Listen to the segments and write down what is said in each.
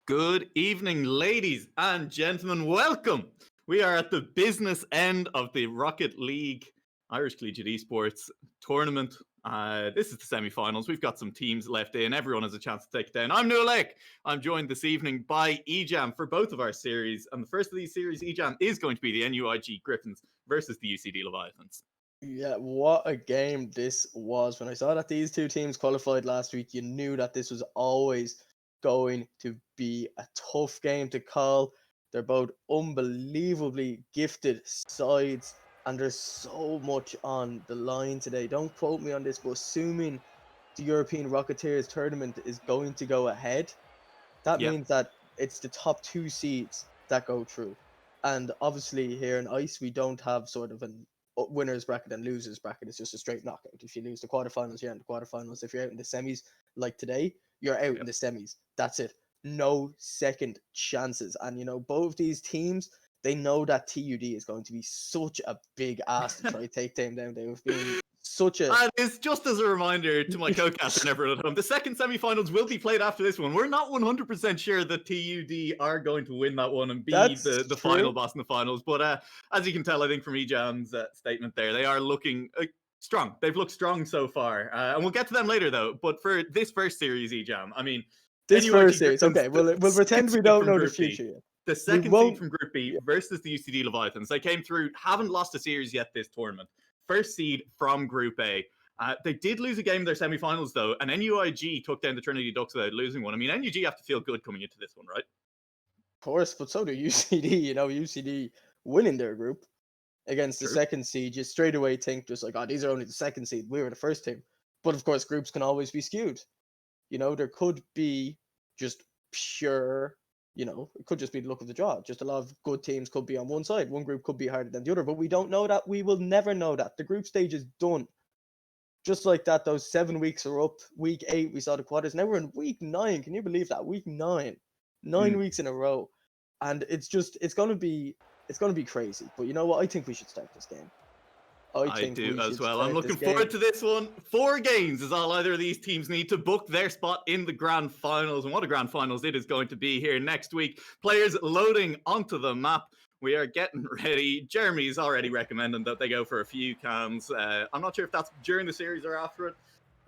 Good evening, ladies and gentlemen. Welcome. We are at the business end of the Rocket League Irish Collegiate Esports tournament. This is the semi-finals. We've got some teams left in. Everyone has a chance to take it down. I'm Noah Lake. I'm joined this evening by Ejam for both of our series. And the first of these series, Ejam, is going to be the NUIG Griffins versus the UCD Leviathans. Yeah, what a game this was. When I saw that these two teams qualified last week, you knew that this was always going to be a tough game to call. They're both unbelievably gifted sides, and there's so much on the line today. Don't quote me on this, but assuming the European Rocketeers tournament is going to go ahead, that Yep. means that it's the top two seeds that go through. And obviously, here in ICE, we don't have sort of an winners bracket and losers bracket. It's just a straight knockout. If you lose the quarterfinals, you're in the quarterfinals. If you're out in the semis, like today, you're out in the semis. That's it. No second chances. And both these teams, they know that TUD is going to be such a big ass to try to take them down. They've been such a. And it's just as a reminder to my co-caster and everyone at home, the second semi-finals will be played after this one. We're not 100% sure that TUD are going to win that one and be the final boss in the finals. But as you can tell, I think from Ejam's statement there, they are looking strong. They've looked strong so far. And we'll get to them later, though. But for this first series, Ejam, I mean... This first series, okay, we'll pretend we don't know the future yet. The second seed from Group B versus the UCD Leviathans. They came through, haven't lost a series yet this tournament. First seed from Group A. They did lose a game in their semi-finals, though, and NUIG took down the Trinity Ducks without losing one. I mean, NUG have to feel good coming into this one, right? Of course, but so do UCD. UCD winning their group against the second seed, you straight away think just like, oh, these are only the second seed. We were the first team. But of course, groups can always be skewed. There could be just pure, it could just be the luck of the draw. Just a lot of good teams could be on one side. One group could be harder than the other, but we don't know that. We will never know that. The group stage is done. Just like that, those 7 weeks are up. Week 8, we saw the quarters. Now we're in week 9. Can you believe that? Week 9. 9 weeks in a row. And it's going to be crazy. But you know what? I think we should start this game. I do as well. I'm looking forward to this one. 4 games is all either of these teams need to book their spot in the grand finals. And what a grand finals it is going to be here next week. Players loading onto the map. We are getting ready. Jeremy's already recommending that they go for a few cams. I'm not sure if that's during the series or after it.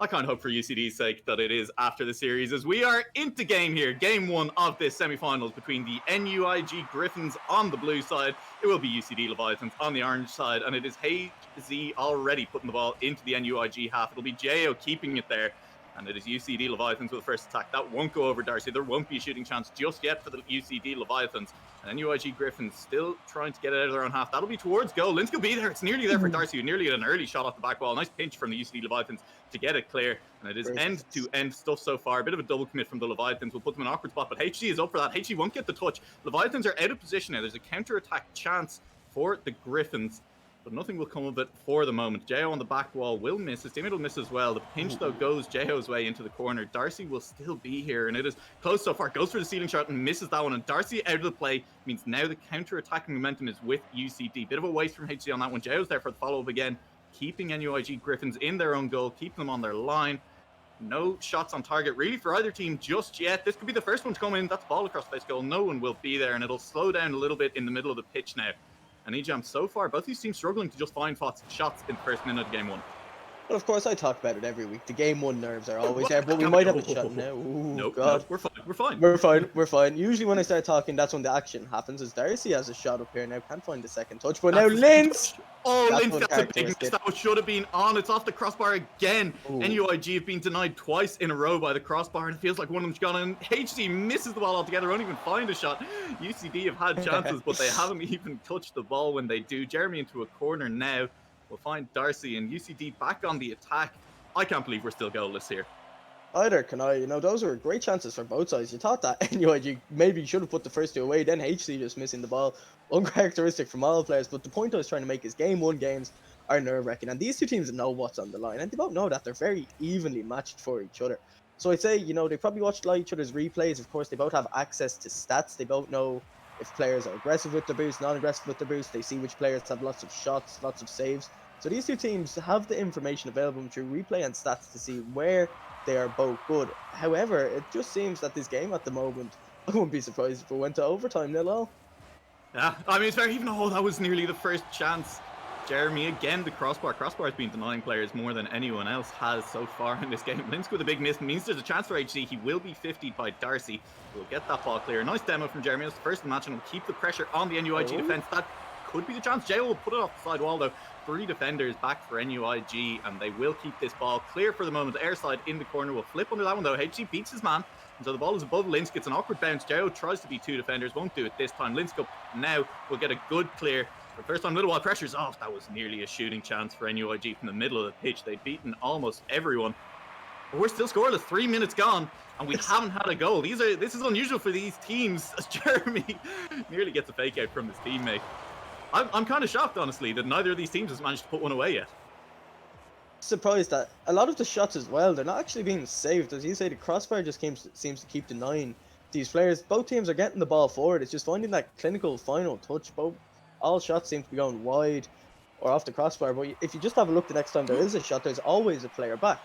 I can't hope for UCD's sake that it is after the series, as we are into game here. Game 1 of this semi-finals between the NUIG Griffins on the blue side. It will be UCD Leviathans on the orange side, and it is HZ already putting the ball into the NUIG half. It'll be Jo keeping it there, and it is UCD Leviathans with the first attack. That won't go over Darcy. There won't be a shooting chance just yet for the UCD Leviathans. And NUIG Griffins still trying to get it out of their own half. That'll be towards goal. Lindsay will be there. It's nearly there for Darcy, who nearly had an early shot off the back wall. Nice pinch from the UCD Leviathans to get it clear. And it is end-to-end stuff so far. A bit of a double commit from the Leviathans. We'll put them in an awkward spot, but HG is up for that. HG won't get the touch. Leviathans are out of position now. There's a counter-attack chance for the Griffins, but nothing will come of it for the moment. Jo on the back wall will miss. His teammate will miss as well. The pinch, though, goes Jo's way into the corner. Darcy will still be here, and it is close so far. Goes for the ceiling shot and misses that one, and Darcy out of the play means now the counter-attacking momentum is with UCD. Bit of a waste from HG on that one. Jo's there for the follow-up again, keeping NUIG Griffins in their own goal, keeping them on their line. No shots on target really for either team just yet. This could be the first one to come in. That's ball across face goal. No one will be there, and it'll slow down a little bit in the middle of the pitch now. And Ejam, so far, both these teams struggling to just find shots in the first minute of game 1. Well, of course, I talk about it every week. The game 1 nerves are always there, but we might have a shot now. Nope, God. We're fine. We're fine. Usually when I start talking, that's when the action happens. As Darcy has a shot up here now. Can't find the second touch, but now Linz! Oh, Linz, that's a big miss. That should have been on. It's off the crossbar again. NUIG have been denied twice in a row by the crossbar, and it feels like one of them's gone in. HG misses the ball altogether, won't even find a shot. UCD have had chances, but they haven't even touched the ball when they do. Jeremy into a corner now. We'll find Darcy and UCD back on the attack. I can't believe we're still goalless here. Either can I. Those were great chances for both sides. You thought that NUIG maybe should have put the first 2 away, then HC just missing the ball. Uncharacteristic from all players, but the point I was trying to make is game 1 games are nerve-wracking, and these two teams know what's on the line, and they both know that they're very evenly matched for each other. So I'd say, they probably watched each other's replays. Of course, they both have access to stats. They both know if players are aggressive with the boost, non-aggressive with the boost. They see which players have lots of shots, lots of saves. So these two teams have the information available through replay and stats to see where they are both good. However, it just seems that this game at the moment, I wouldn't be surprised if it went to overtime 0-0. Yeah, I mean, it's very even though that was nearly the first chance. Jeremy, again, the crossbar. Crossbar has been denying players more than anyone else has so far in this game. Linsk with a big miss means there's a chance for HC. He will be 50'd by Darcy. We'll get that ball clear. Nice demo from Jeremy. It's the first match and will keep the pressure on the NUIG defense. That could be the chance. Jay will put it off the side wall, though. 3 defenders back for NUIG, and they will keep this ball clear for the moment. Airside in the corner will flip under that one, though. HC beats his man. And so the ball is above Linsk. It's an awkward bounce. Jao tries to be 2 defenders. Won't do it this time. Linsk up now will get a good clear. For the first time, little while pressure's off. That was nearly a shooting chance for NUIG from the middle of the pitch. They'd beaten almost everyone. But we're still scoreless. 3 minutes gone, and we haven't had a goal. This is unusual for these teams, as Jeremy nearly gets a fake out from his teammate. I'm kind of shocked, honestly, that neither of these teams has managed to put one away yet. Surprised that a lot of the shots as well, they're not actually being saved. As you say, the crossbar just seems to keep denying these players. Both teams are getting the ball forward. It's just finding that clinical final touch. All shots seem to be going wide or off the crossbar. But if you just have a look the next time there is a shot, there's always a player back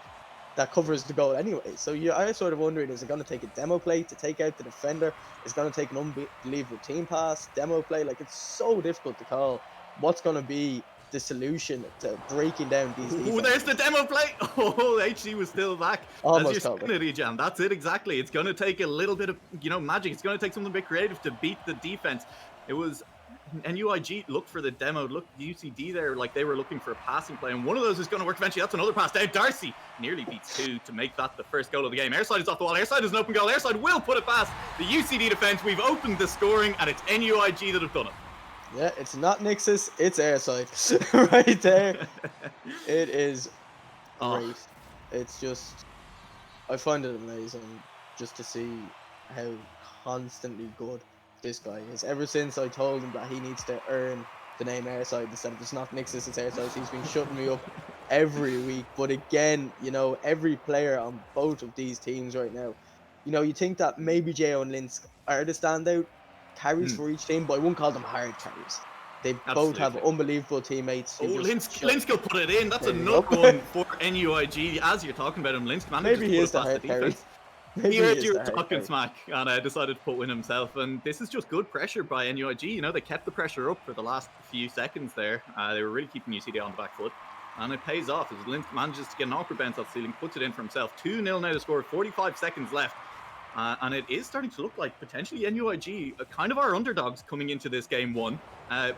that covers the goal anyway. So I'm sort of wondering, is it going to take a demo play to take out the defender? Is it going to take an unbelievable team pass, demo play? Like, it's so difficult to call what's going to be the solution to breaking down these defenses. Oh, there's the demo play. Oh, HC was still back. Almost as you're saying it, Ejam. That's it exactly. It's going to take a little bit of magic. It's going to take something a bit creative to beat the defense. It was NUIG looked for the demo. Look, UCD there, like they were looking for a passing play, and one of those is going to work eventually. That's another pass down. Darcy nearly beats 2 to make that the first goal of the game. Airside is off the wall. Airside is an open goal. Airside will put it past the UCD defense. We've opened the scoring, and it's NUIG that have done it. Yeah, it's not Nixus, it's Airside. Right there. It is great. It's just, I find it amazing just to see how constantly good this guy is. Ever since I told him that he needs to earn the name Airside instead of it's not Nixus, it's Airside, he's been shutting me up every week. But again, every player on both of these teams right now, you think that maybe Jo and Linsk are the standout carries for each team, but I wouldn't call them hard carries. They both have unbelievable teammates. Oh, Linsk will put it in. That's another one for NUIG. As you're talking about him, Linsk managed to put it past the defense. He heard you were talking smack and decided to put win himself. And this is just good pressure by NUIG. They kept the pressure up for the last few seconds there. They were really keeping UCD on the back foot. And it pays off as Linsk manages to get an awkward bounce off the ceiling, puts it in for himself. 2-0 now to score, 45 seconds left. And it is starting to look like potentially NUIG, kind of our underdogs coming into this game 1,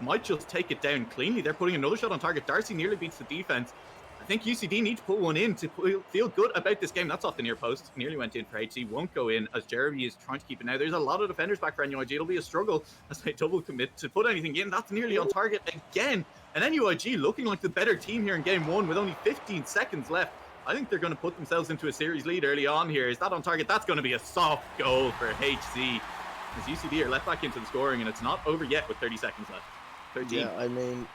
might just take it down cleanly. They're putting another shot on target. Darcy nearly beats the defense. I think UCD need to put one in to feel good about this game. That's off the near post. Nearly went in for HC. Won't go in as Jeremy is trying to keep it now. There's a lot of defenders back for NUIG. It'll be a struggle as they double commit to put anything in. That's nearly on target again. And NUIG looking like the better team here in game 1 with only 15 seconds left. I think they're going to put themselves into a series lead early on here. Is that on target? That's going to be a soft goal for HC. As UCD are left back into the scoring, and it's not over yet with 30 seconds left. 13. Yeah, I mean,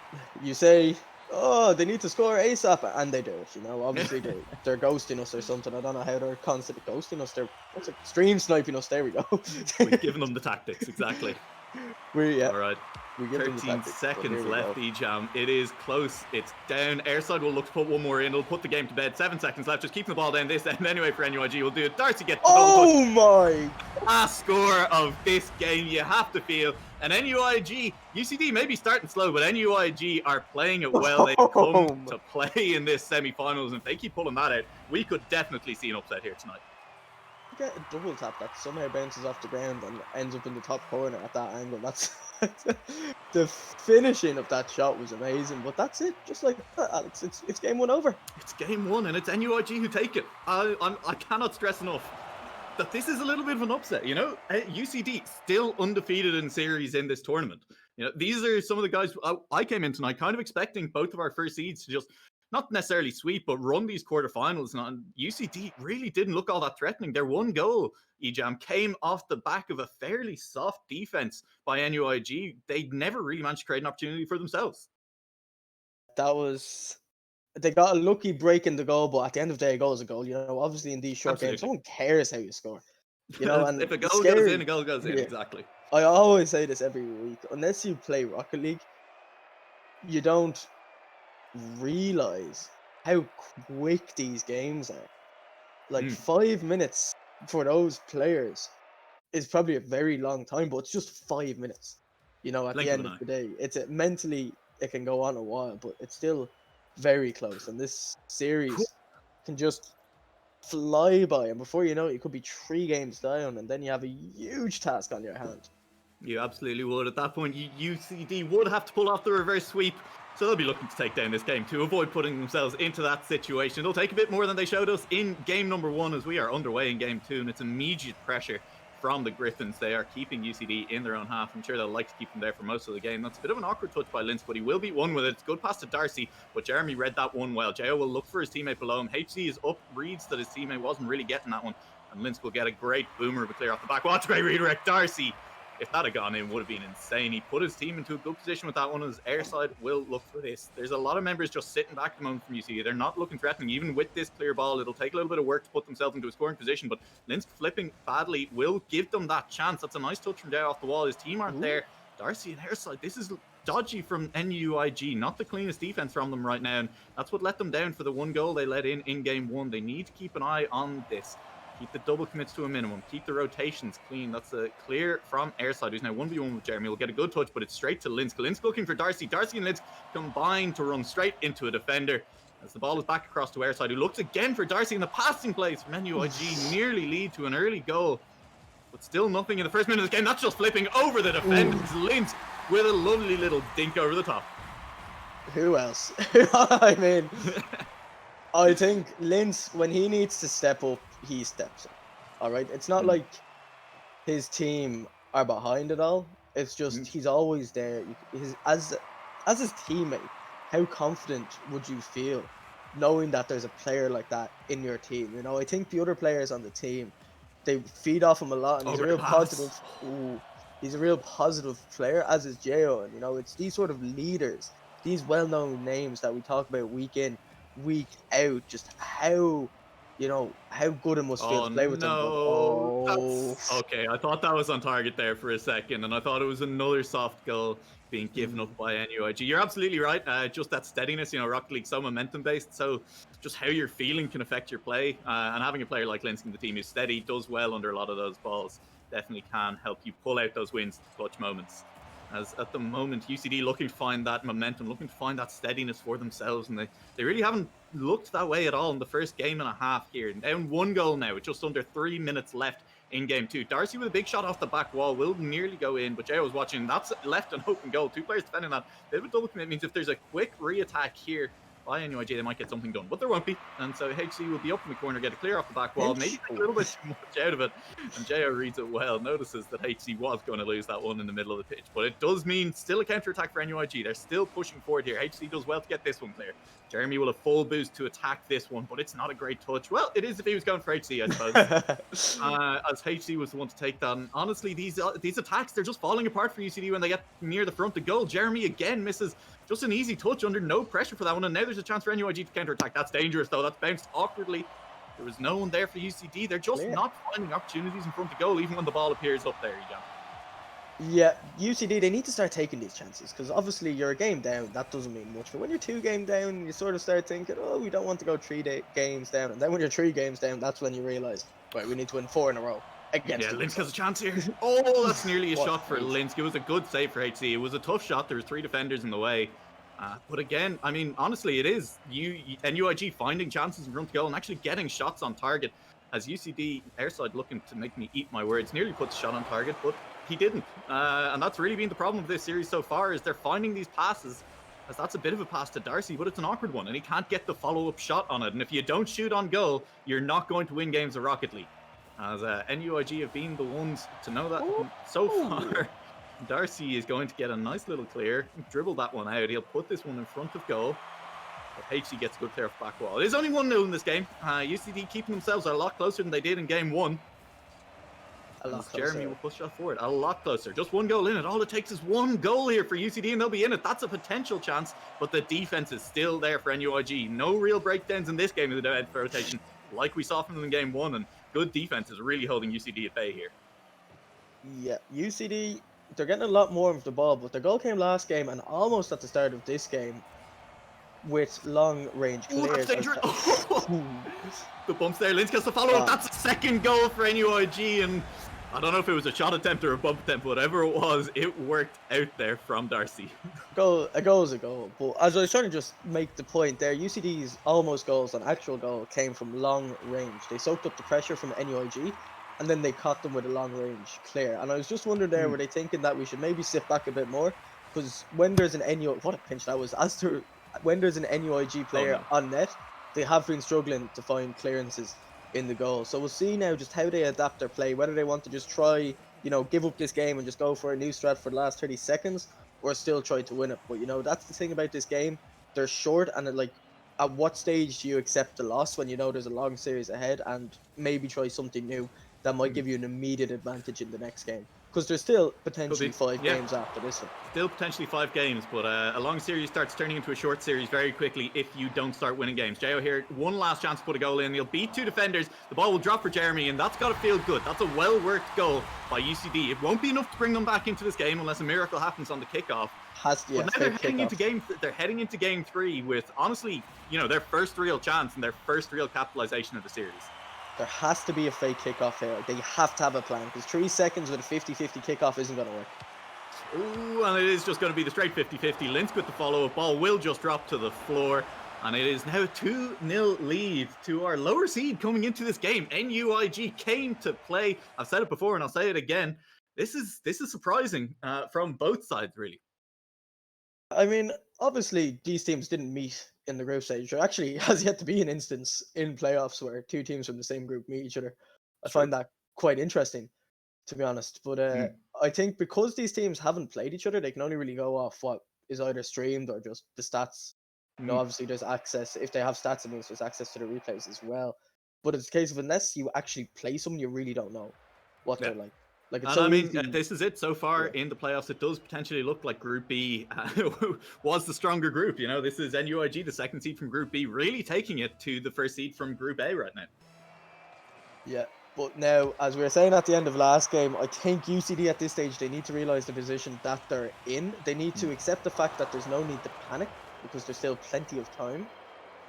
you say, oh, they need to score ASAP, and they do it, Obviously, they're ghosting us or something. I don't know how they're constantly ghosting us. They're stream sniping us. There we go. We've given them the tactics, exactly. All right. 13 seconds left, Ejam. It is close. It's down. Airside will look to put one more in. It'll put the game to bed. 7 seconds left. Just keeping the ball down this end anyway for NUIG. We'll do it. Darcy gets the oh my! Last score of this game. You have to feel. And NUIG, UCD may be starting slow, but NUIG are playing it well. They've come to play in this semi-finals, and if they keep pulling that out, we could definitely see an upset here tonight. Get a double tap that somehow bounces off the ground and ends up in the top corner at that angle. That's the finishing of that shot was amazing, but that's it. Just like that, Alex, it's game 1 over. It's game 1, and it's NUIG who take it. I cannot stress enough that this is a little bit of an upset. UCD still undefeated in series in this tournament. These are some of the guys I came in tonight kind of expecting both of our first seeds to just not necessarily sweep, but run these quarterfinals. And UCD really didn't look all that threatening. Their one goal, Ejam, came off the back of a fairly soft defense by NUIG. They never really managed to create an opportunity for themselves. They got a lucky break in the goal, but at the end of the day, a goal is a goal. Obviously in these short games, no one cares how you score. And if a goal goes in, a goal goes in. Yeah. Exactly. I always say this every week. Unless you play Rocket League, you don't realize how quick these games are. Like Mm, 5 minutes for those players is probably a very long time, but it's just 5 minutes. You know, at the blink of end an of eye. the day, it's mentally it can go on a while, but it's still very close. And this Cool. series can just fly by, and before you know it, you could be 3 games down, and then you have a huge task on your hand. You absolutely would. At that point, UCD would have to pull off the reverse sweep. So they'll be looking to take down this game to avoid putting themselves into that situation. It'll take a bit more than they showed us in game number 1 as we are underway in game 2, and it's immediate pressure from the Griffins. They are keeping UCD in their own half. I'm sure they'll like to keep them there for most of the game. That's a bit of an awkward touch by Linz, but he will beat one with it. It's good pass to Darcy, but Jeremy read that one well. Jo will look for his teammate below him. HC is up, reads that his teammate wasn't really getting that one, and Linz will get a great boomer of a clear off the back. What a great redirect. Darcy, if that had gone in, would have been insane. He put his team into a good position with that one. His airside will look for this. There's a lot of members just sitting back at the moment from UCD. They're not looking threatening. Even with this clear ball, it'll take a little bit of work to put themselves into a scoring position, but Linz flipping badly will give them that chance. That's a nice touch from Jay off the wall. His team aren't there. Darcy and airside. This is dodgy from NUIG. Not the cleanest defense from them right now, and that's what let them down for the one goal they let in game 1. They need to keep an eye on this. Keep the double commits to a minimum. Keep the rotations clean. That's a clear from airside, who's now 1v1 with Jeremy. We'll get a good touch, but it's straight to Linz. Linz looking for Darcy. Darcy and Linz combine to run straight into a defender. As the ball is back across to airside, who looks again for Darcy in the passing plays from NUIG. Nearly lead to an early goal, but still nothing in the first minute of the game. That's just flipping over the defenders. Linz with a lovely little dink over the top. Who else? I mean, I think Linz, when he needs to step up, he steps up. All right, it's not like his team are behind it all. It's just he's always there. As his teammate, how confident would you feel knowing that there's a player like that in your team? You know, I think the other players on the team, they feed off him a lot, and he's a real positive. He's a real positive player, as is Jo. And you know, it's these sort of leaders, these well-known names that we talk about week in, week out, just how, you know, how good it must feel to play with them. But, okay. I thought that was on target there for a second, and I thought it was another soft goal being given up by NUIG. You're absolutely right. Just that steadiness, you know, Rocket League so momentum based, so just how you're feeling can affect your play. And having a player like Linz in the team who's steady, does well under a lot of those balls, definitely can help you pull out those wins, clutch moments. As at the moment, UCD looking to find that momentum, looking to find that steadiness for themselves, and they really haven't looked that way at all in the first game and a half here. Down 1 goal now with just under 3 minutes left in game 2. Darcy with a big shot off the back wall will nearly go in, but Jay was watching. That's left an open goal. 2 players defending that. Bit of a double commit means if there's a quick re-attack here by NUIG, they might get something done, but there won't be. And so HC will be up in the corner, get a clear off the back wall, maybe take a little bit too much out of it. And Jo reads it well, notices that HC was going to lose that one in the middle of the pitch, but it does mean still a counter attack for NUIG. They're still pushing forward here. HC does well to get this one clear. Jeremy will have full boost to attack this one, but it's not a great touch. Well, it is if he was going for HC, I suppose. As HC was the one to take that. And honestly, these attacks, they're just falling apart for UCD when they get near the front of goal. Jeremy again misses just an easy touch under no pressure for that one. And now there's a chance for NUIG to counter attack. That's dangerous, though. That's bounced awkwardly. There was no one there for UCD. They're just not finding opportunities in front of goal, even when the ball appears up there, you go. Yeah, UCD, they need to start taking these chances, because obviously you're a game down, that doesn't mean much. But when you're 2 games down, you sort of start thinking, oh, we don't want to go 3 games down. And then when you're 3 games down, that's when you realize, right, we need to win 4 in a row. Yeah, Linz has a chance here. Oh, that's nearly a shot for Linz. It was a good save for HC. It was a tough shot. There was 3 defenders in the way. But again, I mean, honestly, it is NUIG finding chances in front of goal and actually getting shots on target. As UCD airside looking to make me eat my words, nearly puts a shot on target, but he didn't. And that's really been the problem of this series so far, is they're finding these passes, as that's a bit of a pass to Darcy, but it's an awkward one, and he can't get the follow-up shot on it. And if you don't shoot on goal, you're not going to win games of Rocket League. As NUIG have been the ones to know that so far. Darcy is going to get a nice little clear, dribble that one out. He'll put this one in front of goal. But HC gets a good clear off the back wall. It is only 1-0 in this game. UCD keeping themselves a lot closer than they did in game 1. Jeremy will push that forward a lot closer. Just 1 goal in it. All it takes is 1 goal here for UCD and they'll be in it. That's a potential chance, but the defense is still there for NUIG. No real breakdowns in this game of the defense rotation, like we saw from them in game 1, and good defense is really holding UCD at bay here. Yeah, UCD, they're getting a lot more of the ball, but the goal came last game and almost at the start of this game. with long range Oh, that's clears. dangerous. Ooh. The bumps there. Linz gets the follow-up. Wow. That's a second goal for NUIG, and I don't know if it was a shot attempt or a bump attempt, whatever it was, it worked out there from Darcy. A goal is a goal. But as I was trying to just make the point there, UCD's almost goals on actual goal came from long range. They soaked up the pressure from NUIG, and then they caught them with a long range clear. And I was just wondering there, were they thinking that we should maybe sit back a bit more? Because when there's an what a pinch that was. When there's an NUIG player on net, they have been struggling to find clearances in the goal. So we'll see now just how they adapt their play, whether they want to just try, give up this game and just go for a new strat for the last 30 seconds, or still try to win it. But that's the thing about this game. They're short, and at what stage do you accept the loss when there's a long series ahead, and maybe try something new that might give you an immediate advantage in the next game? Because there's still potentially 5 games after this one. Still potentially 5 games, but a long series starts turning into a short series very quickly if you don't start winning games. Jo here, one last chance to put a goal in. He'll beat 2 defenders. The ball will drop for Jeremy, and that's got to feel good. That's a well-worked goal by UCD. It won't be enough to bring them back into this game unless a miracle happens on the kickoff. But now they're heading into game 3 with, honestly, their first real chance and their first real capitalization of the series. There has to be a fake kickoff here. They have to have a plan, because 3 seconds with a 50-50 kickoff isn't going to work. Ooh, and it is just going to be the straight 50-50. Linz with the follow-up. Ball will just drop to the floor. And it is now 2-0 lead to our lower seed coming into this game. NUIG came to play. I've said it before and I'll say it again. This is surprising from both sides, really. I mean, obviously, these teams didn't meet in the group stage. There actually has yet to be an instance in playoffs where 2 teams from the same group meet each other. I find that quite interesting, to be honest. But I think because these teams haven't played each other, they can only really go off what is either streamed or just the stats. Obviously, there's access. If they have stats, it means there's access to the replays as well. But it's a case of unless you actually play someone, you really don't know what they're like. It's so easy. This is it so far in the playoffs. It does potentially look like Group B was the stronger group. This is NUIG, the second seed from Group B, really taking it to the first seed from Group A right now. Yeah, but now, as we were saying at the end of last game, I think UCD at this stage, they need to realize the position that they're in. They need to accept the fact that there's no need to panic, because there's still plenty of time.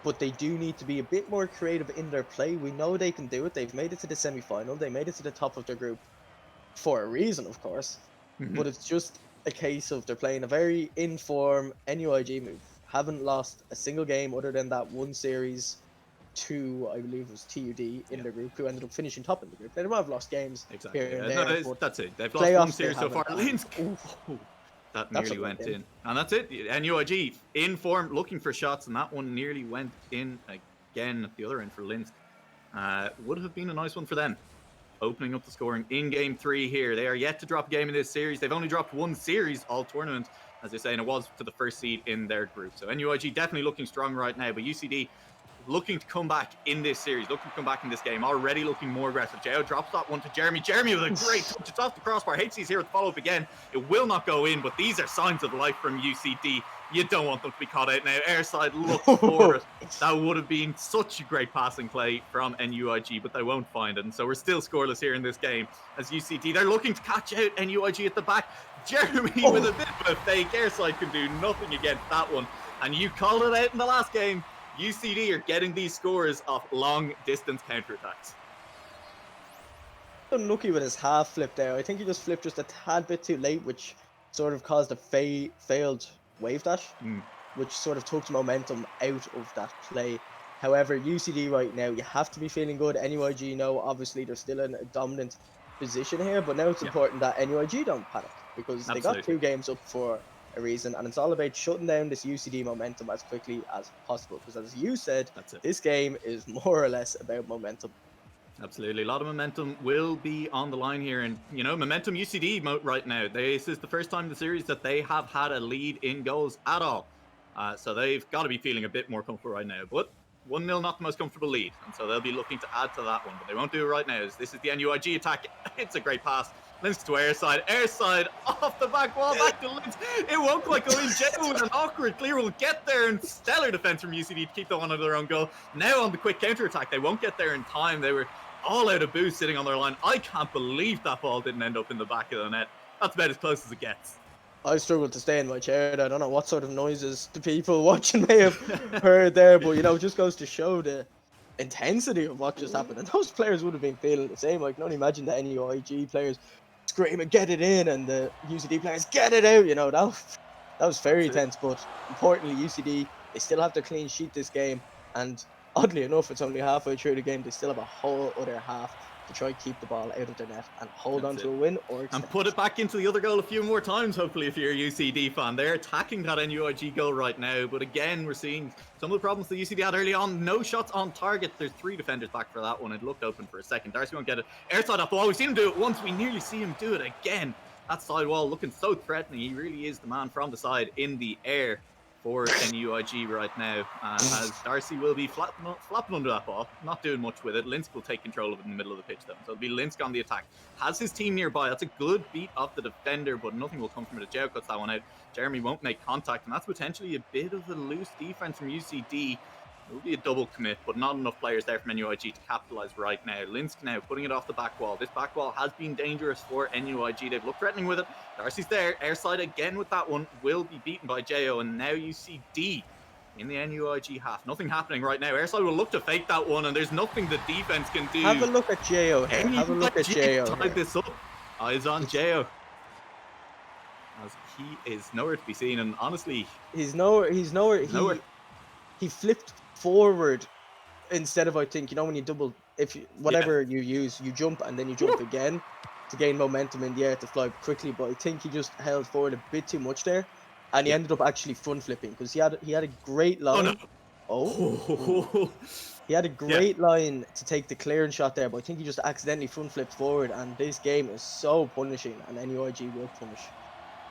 But they do need to be a bit more creative in their play. We know they can do it. They've made it to the semi-final. They made it to the top of their group for a reason, of course. But it's just a case of they're playing a very in-form NUIG move. Haven't lost a single game other than that one series to, I believe it was TUD in their group, who ended up finishing top in the group. They might have lost games here and there. That's it. They've lost one series so far. Linz, that nearly went in. And that's it. NUIG in form, looking for shots, and that one nearly went in again at the other end for Linz. Would have been a nice one for them. Opening up the scoring in game 3 here. They are yet to drop a game in this series. They've only dropped 1 series all tournament, as they say, and it was to the first seed in their group. So NUIG definitely looking strong right now, but UCD looking to come back in this series, looking to come back in this game, already looking more aggressive. Jo drops that one to Jeremy. Jeremy with a great touch. It's off the crossbar. HC's here with the follow-up again. It will not go in, but these are signs of life from UCD. You don't want them to be caught out now. Airside looks for it. That would have been such a great passing play from NUIG, but they won't find it. And so we're still scoreless here in this game as UCD. They're looking to catch out NUIG at the back. Jeremy with a bit of a fake. Airside can do nothing against that one. And you called it out in the last game. UCD are getting these scores off long-distance counterattacks. Unlucky with his half flip there. I think he just flipped just a tad bit too late, which sort of caused a failed wave dash, which sort of took momentum out of that play. However, UCD right now, you have to be feeling good. NUIG, obviously they're still in a dominant position here, but now it's important that NUIG don't panic, because they got 2 games up for a reason, and it's all about shutting down this UCD momentum as quickly as possible, because as you said, this game is more or less about momentum. Absolutely. A lot of momentum will be on the line here. And, momentum UCD right now. This is the first time in the series that they have had a lead in goals at all. So they've got to be feeling a bit more comfortable right now. But 1-0, not the most comfortable lead. And so they'll be looking to add to that one. But they won't do it right now. This is the NUIG attack. It's a great pass. Linz to Airside. Airside off the back wall. Back to Linz. It won't quite go in. Jo with an awkward clear will get there. And stellar defense from UCD to keep them on their own goal. Now on the quick counter attack. They won't get there in time. They were all out of boost sitting on their line. I can't believe that ball didn't end up in the back of the net. That's about as close as it gets. I struggled to stay in my chair. I don't know what sort of noises the people watching may have heard there, but it just goes to show the intensity of what just happened. And those players would have been feeling the same. I can only imagine the NUIG players screaming, "Get it in!" and the UCD players, "Get it out!" That was very tense. But importantly, UCD, they still have to clean sheet this game, and oddly enough, it's only halfway through the game. They still have a whole other half to try and keep the ball out of their net and hold on to a win or extend. And put it back into the other goal a few more times, hopefully, if you're a UCD fan. They're attacking that NUIG goal right now, but again, we're seeing some of the problems the UCD had early on. No shots on target. There's 3 defenders back for that one. It looked open for a second. Darcy won't get it. Airside off the wall. We've seen him do it once. We nearly see him do it again. That side wall looking so threatening. He really is the man from the side in the air for NUIG right now, as Darcy will be flapping under that ball, not doing much with it. Linsk will take control of it in the middle of the pitch though, so it'll be Linsk on the attack. Has his team nearby. That's a good beat of the defender, but nothing will come from it. Jao cuts that one out. Jeremy won't make contact, and that's potentially a bit of a loose defense from UCD. It will be a double commit, but not enough players there from NUIG to capitalize right now. Linsk now putting it off the back wall. This back wall has been dangerous for NUIG. They've looked threatening with it. Darcy's there. Airside again with that one. Will be beaten by Jo, and now UCD in the NUIG half. Nothing happening right now. Airside will look to fake that one, and there's nothing the defense can do. Have a look at Jo here. Have a look at Jo. Tied this up. Eyes on Jo, as he is nowhere to be seen, and honestly, he's nowhere. He flipped forward instead of, I think, when you double, you use, you jump and then you jump again to gain momentum in the air to fly quickly. But I think he just held forward a bit too much there, and he ended up actually front flipping because he had a great line. He had a great line to take the clearance shot there, but I think he just accidentally front flipped forward. And this game is so punishing, and NUIG will punish.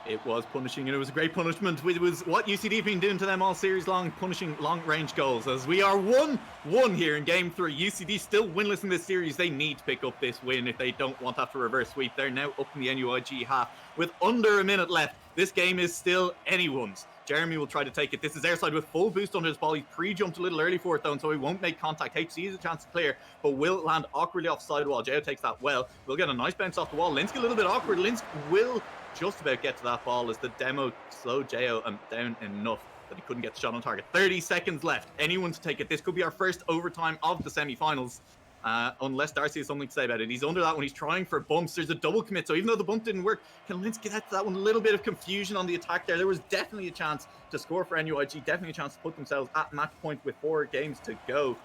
It was punishing, and it was a great punishment. It was what UCD have been doing to them all series long, punishing long-range goals. As we are 1-1 here in Game 3. UCD still winless in this series. They need to pick up this win if they don't want to have to reverse sweep. They're now up in the NUIG half with under a minute left. This game is still anyone's. Jeremy will try to take it. This is Airside with full boost under his ball. He's pre-jumped a little early for it though, and so he won't make contact. HC has a chance to clear, but will land awkwardly off sidewall. Jo takes that well. We'll get a nice bounce off the wall. Linsk a little bit awkward. Linsk will just about get to that ball as the demo slowed Jo down enough that he couldn't get the shot on target. 30 seconds left. Anyone to take it. This could be our first overtime of the semi-finals. Unless Darcy has something to say about it. He's under that one. He's trying for bumps. There's a double commit. So even though the bump didn't work, can Linsk get out to that one? A little bit of confusion on the attack there. There was definitely a chance to score for NUIG. Definitely a chance to put themselves at match point with 4 games to go.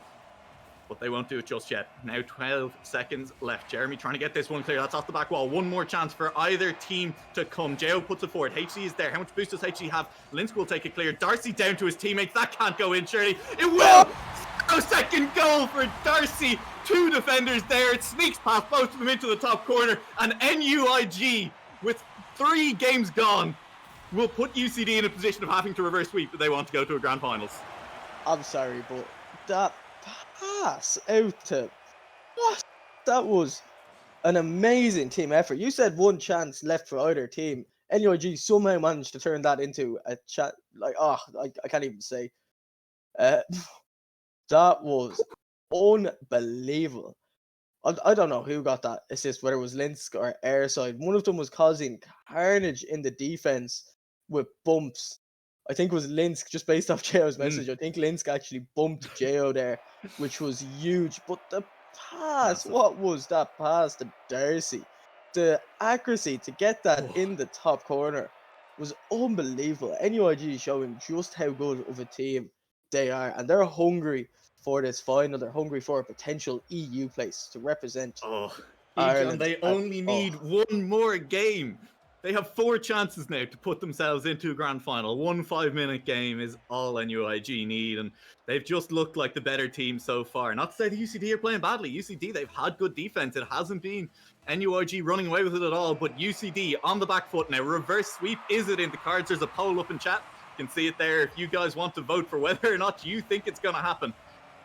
But they won't do it just yet. Now 12 seconds left. Jeremy trying to get this one clear. That's off the back wall. One more chance for either team to come. Jo puts it forward. HC is there. How much boost does HC have? Linsk will take it clear. Darcy down to his teammates. That can't go in, surely. It will! Oh, second goal for Darcy. 2 defenders there. It sneaks past both of them into the top corner. And NUIG, with 3 games gone, will put UCD in a position of having to reverse sweep if they want to go to a grand finals. I'm sorry, but that pass out to what? That was an amazing team effort. You said 1 chance left for either team. NUIG somehow managed to turn that into a chat. I can't even say. That was unbelievable. I don't know who got that assist, whether it was Linsk or Airside. One of them was causing carnage in the defense with bumps. I think it was Linsk, just based off Jo's message. I think Linsk actually bumped Jo there, which was huge. But the pass, what was that pass to Darcy? The accuracy to get that in the top corner was unbelievable. NUIG showing just how good of a team they are, and they're hungry for this final. They're hungry for a potential EU place to represent Ireland. They only need 1 more game. They have 4 chances now to put themselves into a grand final. 1 5-minute game is all NUIG need, and they've just looked like the better team so far. Not to say the UCD are playing badly. UCD, they've had good defense. It hasn't been NUIG running away with it at all, but UCD on the back foot now. Reverse sweep, is it in the cards? There's a poll up in chat. You can see it there if you guys want to vote for whether or not you think it's going to happen.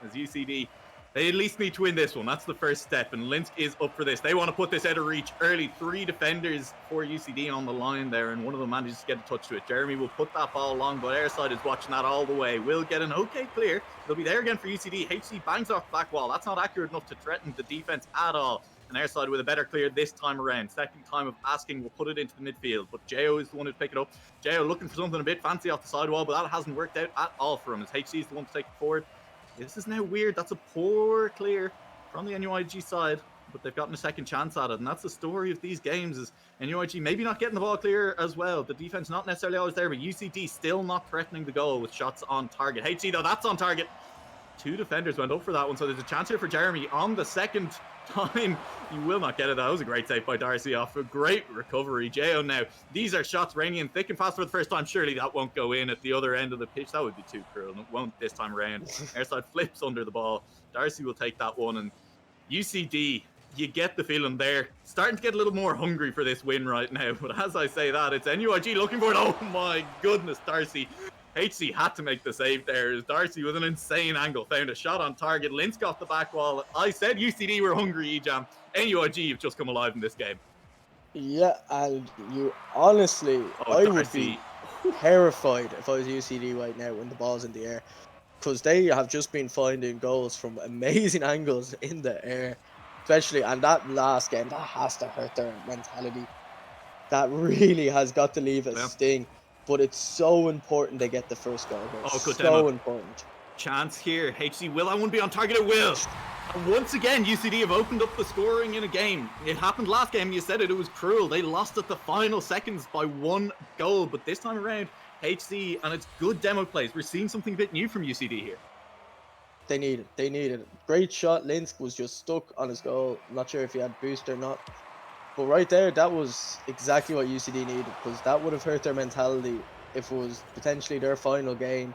As UCD, they at least need to win this one. That's the first step, and Linsk is up for this. They want to put this out of reach early. 3 defenders for UCD on the line there, and one of them manages to get a touch to it. Jeremy will put that ball long, but Airside is watching that all the way. Will get an okay clear. They'll be there again for UCD. HC bangs off the back wall. That's not accurate enough to threaten the defense at all. And Airside with a better clear this time around. Second time of asking, will put it into the midfield. But Jo is the one to pick it up. Jo looking for something a bit fancy off the sidewall, but that hasn't worked out at all for him, as HC is the one to take it forward. This is now weird. That's a poor clear from the NUIG side, but they've gotten a second chance at it. And that's the story of these games, is NUIG maybe not getting the ball clear as well. The defense not necessarily always there, but UCD still not threatening the goal with shots on target. HC, though, that's on target. 2 defenders went up for that one, so there's a chance here for Jeremy on the second time. You will not get it. That was a great save by Darcy off a great recovery. Jo now, these are shots raining in thick and fast for the first time. Surely that won't go in at the other end of the pitch. That would be too cruel, and it won't this time around. Airside flips under the ball. Darcy will take that one, and UCD, you get the feeling they're starting to get a little more hungry for this win right now. But as I say that, it's NUIG looking for it. Oh my goodness, Darcy. HC had to make the save there, as Darcy with an insane angle found a shot on target. Linsk off the back wall. I said UCD were hungry, Ejam. NUIG have just come alive in this game. Yeah, and you honestly, I would be terrified if I was UCD right now when the ball's in the air, because they have just been finding goals from amazing angles in the air, especially, and that last game, that has to hurt their mentality. That really has got to leave a sting. But it's so important they get the first goal. Good so important. Chance here. HC will. I won't be on target. It will. And once again, UCD have opened up the scoring in a game. It happened last game. You said it. It was cruel. They lost at the final seconds by 1 goal. But this time around, HC, and it's good demo plays. We're seeing something a bit new from UCD here. They need it. They need it. Great shot. Linsk was just stuck on his goal. I'm not sure if he had boost or not. But right there, that was exactly what UCD needed, because that would have hurt their mentality if it was potentially their final game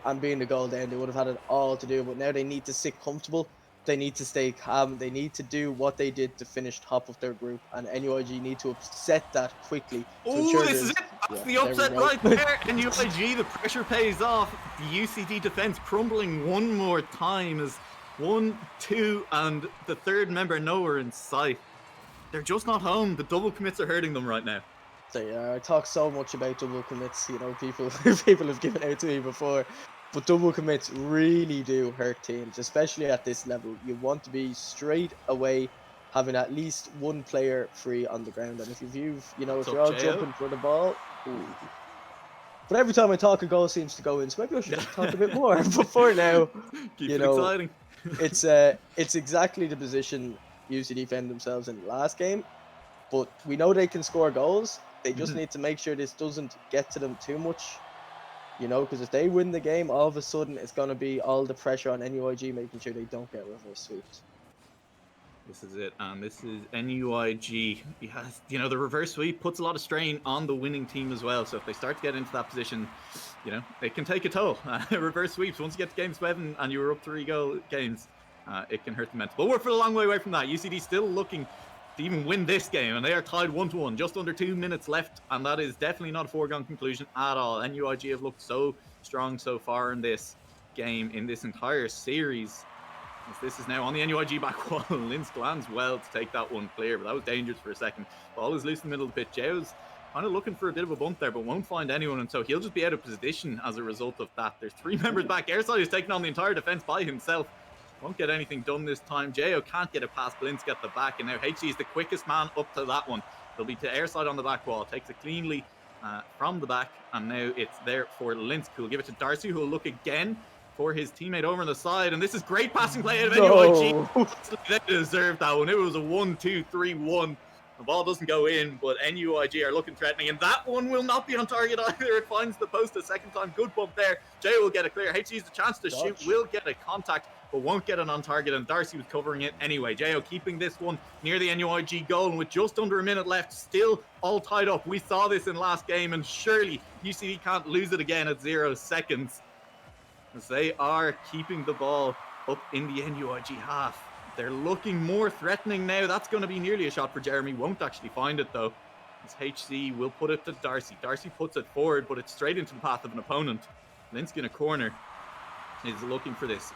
and being the goal down. They would have had it all to do, but now they need to sit comfortable. They need to stay calm. They need to do what they did to finish top of their group, and NUIG need to upset that quickly. Oh, this is it. That's the upset right there. NUIG, the pressure pays off. The UCD defense crumbling one more time as 1, 2, and the third member nowhere in sight. They're just not home. The double commits are hurting them right now. So yeah, I talk so much about double commits. You know, people have given out to me before, but double commits really do hurt teams, especially at this level. You want to be straight away having at least one player free on the ground, and if you're all jumping for the ball. Ooh. But every time I talk, a goal seems to go in. So maybe I should just talk a bit more. But for now, keep it exciting. it's exactly the position UCD found themselves in the last game, but we know they can score goals. They just need to make sure this doesn't get to them too much, because if they win the game, all of a sudden it's going to be all the pressure on NUIG making sure they don't get reverse sweeps. This is it, and this is NUIG. The reverse sweep puts a lot of strain on the winning team as well, so if they start to get into that position, it can take a toll. Reverse sweeps, once you get to game 7 and you were up 3-goal games, it can hurt the mental. But we're for a long way away from that. UCD still looking to even win this game, and they are tied 1-1, just under 2 minutes left, and that is definitely not a foregone conclusion at all. NUIG have looked so strong so far in this game, in this entire series. As this is now on the NUIG back wall. Linsk lands well to take that one clear, but that was dangerous for a second. Ball is loose in the middle of the pitch. Jo's kind of looking for a bit of a bump there, but won't find anyone, and so he'll just be out of position as a result of that. There's 3 members back. Airside is taking on the entire defense by himself. Won't get anything done this time. Jo can't get it past Linsk at the back, and now HC is the quickest man up to that one. It'll be to Airside on the back wall. Takes it cleanly from the back, and now it's there for Linsk, who will give it to Darcy, who will look again for his teammate over on the side, and this is great passing play out of NUIG. They deserved that one. It was a 1-2-3-1. The ball doesn't go in, but NUIG are looking threatening, and that one will not be on target either. It finds the post a second time. Good bump there. Jo will get it clear. HC's the chance to shoot, will get a contact, but won't get it on target, and Darcy was covering it anyway. Jo keeping this one near the NUIG goal, and with just under a minute left, still all tied up. We saw this in last game, and surely UCD can't lose it again at 0 seconds. As they are keeping the ball up in the NUIG half. They're looking more threatening now. That's going to be nearly a shot for Jeremy. Won't actually find it though. As HC will put it to Darcy. Darcy puts it forward, but it's straight into the path of an opponent. Linsk in a corner is looking for this.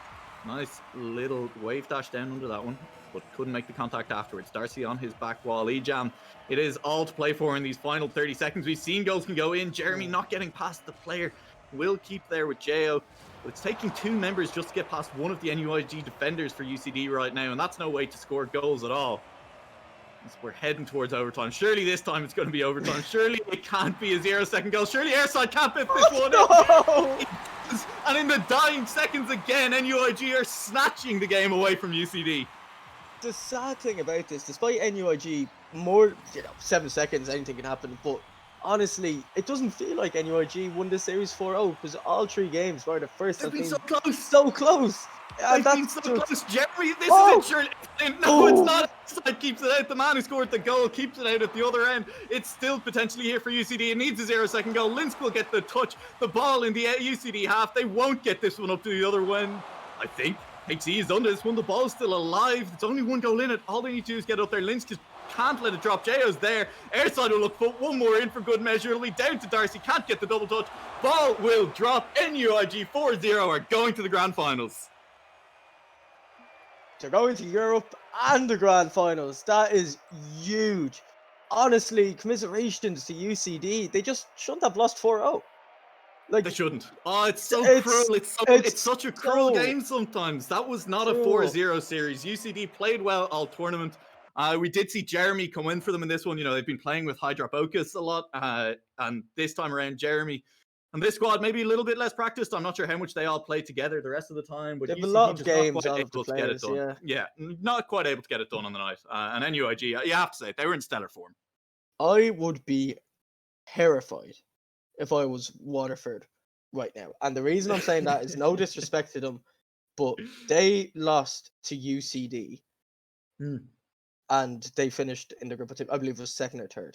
Nice little wave dash down under that one, but couldn't make the contact afterwards. Darcy on his back wall. Ejam, it is all to play for in these final 30 seconds. We've seen goals can go in. Jeremy not getting past the player. Will keep there with Jo. But it's taking 2 members just to get past one of the NUIG defenders for UCD right now, and that's no way to score goals at all. We're heading towards overtime. Surely this time it's going to be overtime. Surely it can't be a 0-second goal. Surely Airside can't pick this one No! And in the dying seconds again, NUIG are snatching the game away from UCD. The sad thing about this, despite NUIG, more, 7 seconds, anything can happen, but honestly, it doesn't feel like NUIG won the series 4-0 because all 3 games were the first. They've been so close. So close. They've been so close. Jeremy, this is it, surely. No, it's not. Airside keeps it out. The man who scored the goal keeps it out at the other end. It's still potentially here for UCD. It needs a 0-second goal. Linsk will get the touch. The ball in the UCD half. They won't get this one up to the other one. I think HC has done this one. The ball's still alive. It's only 1 goal in it. All they need to do is get up there. Linsk just can't let it drop. Jayo's there. Airside will look for one more in for good measure. It'll be down to Darcy. Can't get the double touch. Ball will drop. NUIG 4-0 are going to the grand finals. They're going to Europe and the grand finals. That is huge. Honestly, commiserations to UCD. They just shouldn't have lost 4-0. Like, they shouldn't. Oh, it's so cruel. It's such a cruel game sometimes. That was not a 4-0 series. UCD played well all tournament. We did see Jeremy come in for them in this one. They've been playing with Hydropocus a lot. And this time around, Jeremy and this squad maybe a little bit less practiced. I'm not sure how much they all play together the rest of the time. But they have a lot of games out of the players, yeah, not quite able to get it done on the night. And NUIG, you have to say, they were in stellar form. I would be terrified if I was Waterford right now. And the reason I'm saying that is no disrespect to them, but they lost to UCD. And they finished in the group, I believe it was 2nd or 3rd.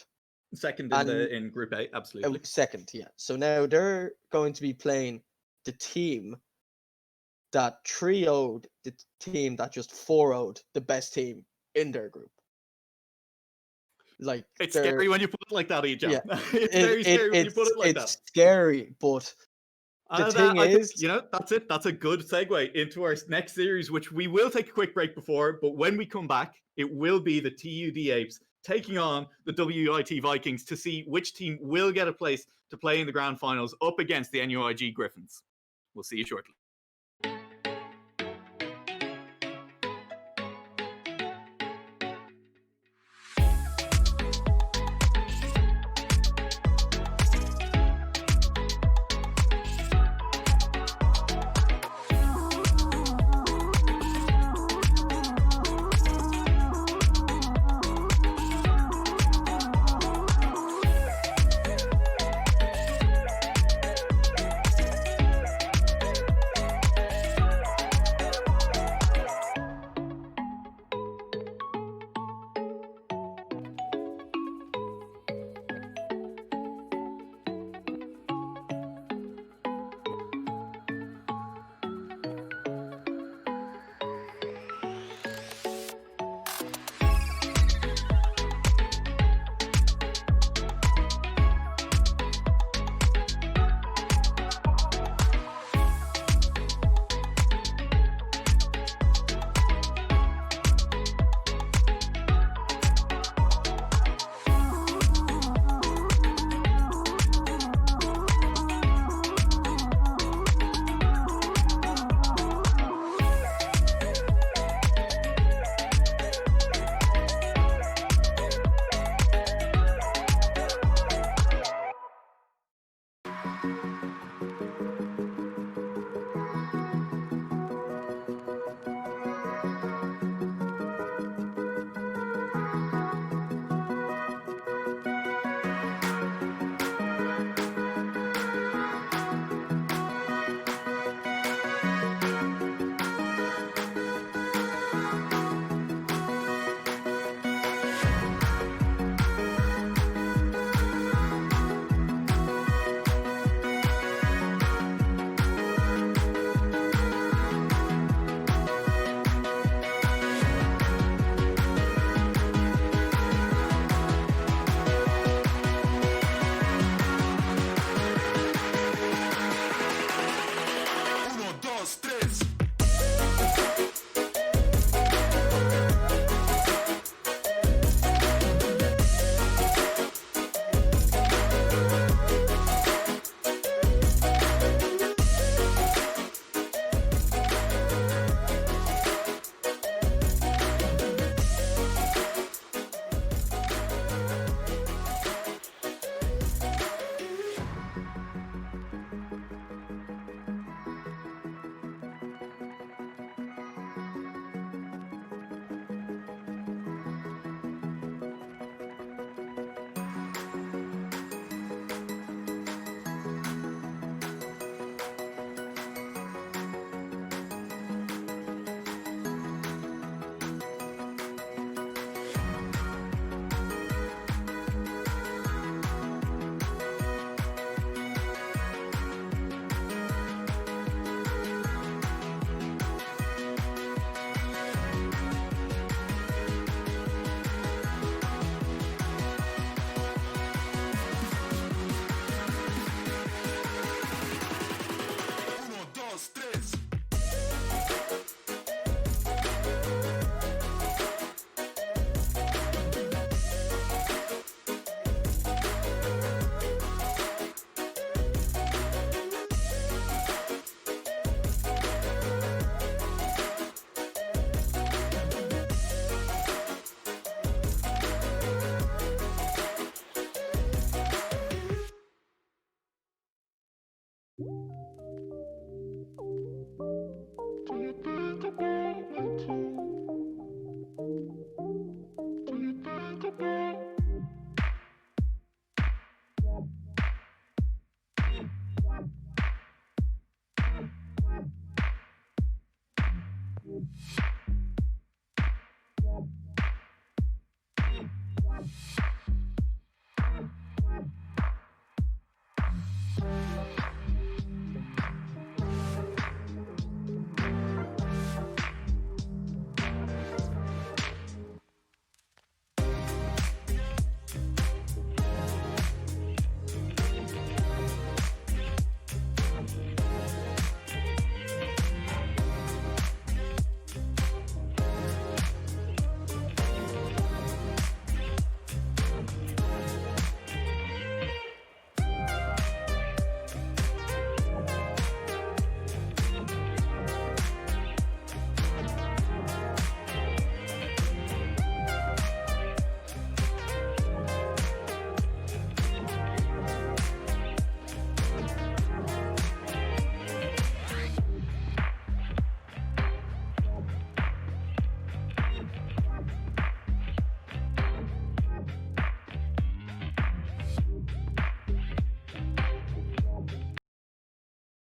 Second in Group A, absolutely. 2nd, yeah. So now they're going to be playing the team that 3-0'd the team that just 4-0'd the best team in their group. Like, it's scary when you put it like that, EJ. Yeah, it's very scary when you put it like that. It's scary, but the thing is... that's it. That's a good segue into our next series, which we will take a quick break before, but when we come back, it will be the TUD Apes taking on the WIT Vikings to see which team will get a place to play in the grand finals up against the NUIG Griffins. We'll see you shortly.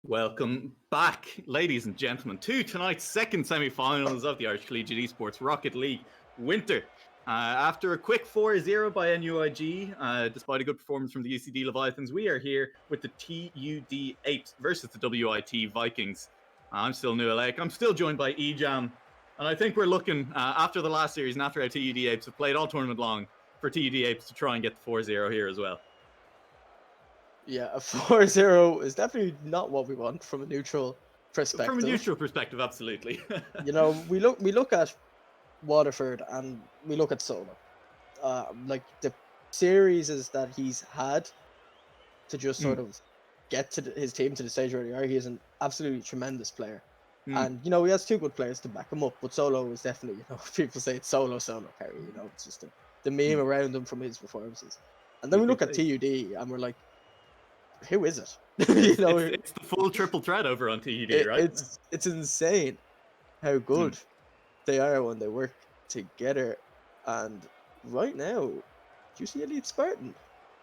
Welcome back, ladies and gentlemen, to tonight's second semi-finals of the Irish Collegiate Esports Rocket League Winter. After a quick 4-0 by NUIG, despite a good performance from the UCD Leviathans, we are here with the TUD Apes versus the WIT Vikings. I'm still Nuala Lake. I'm still joined by Ejam, and I think we're looking, after the last series and after our TUD Apes have played all tournament long, for TUD Apes to try and get the 4-0 here as well. Yeah, a 4-0 is definitely not what we want from a neutral perspective. From a neutral perspective, absolutely. You know, we look at Waterford and we look at Solo. Like the series that he's had to just sort of get to his team to the stage where they are. He is an absolutely tremendous player. And, you know, he has two good players to back him up, but Solo is definitely, you know, people say it's Solo Perry, you know, it's just the meme around him from his performances. And then we look at TUD and we're like, who is it? You know, it's the full triple threat over on TUD, right? It's insane how good they are when they work together. And right now, do you see Elite Spartan?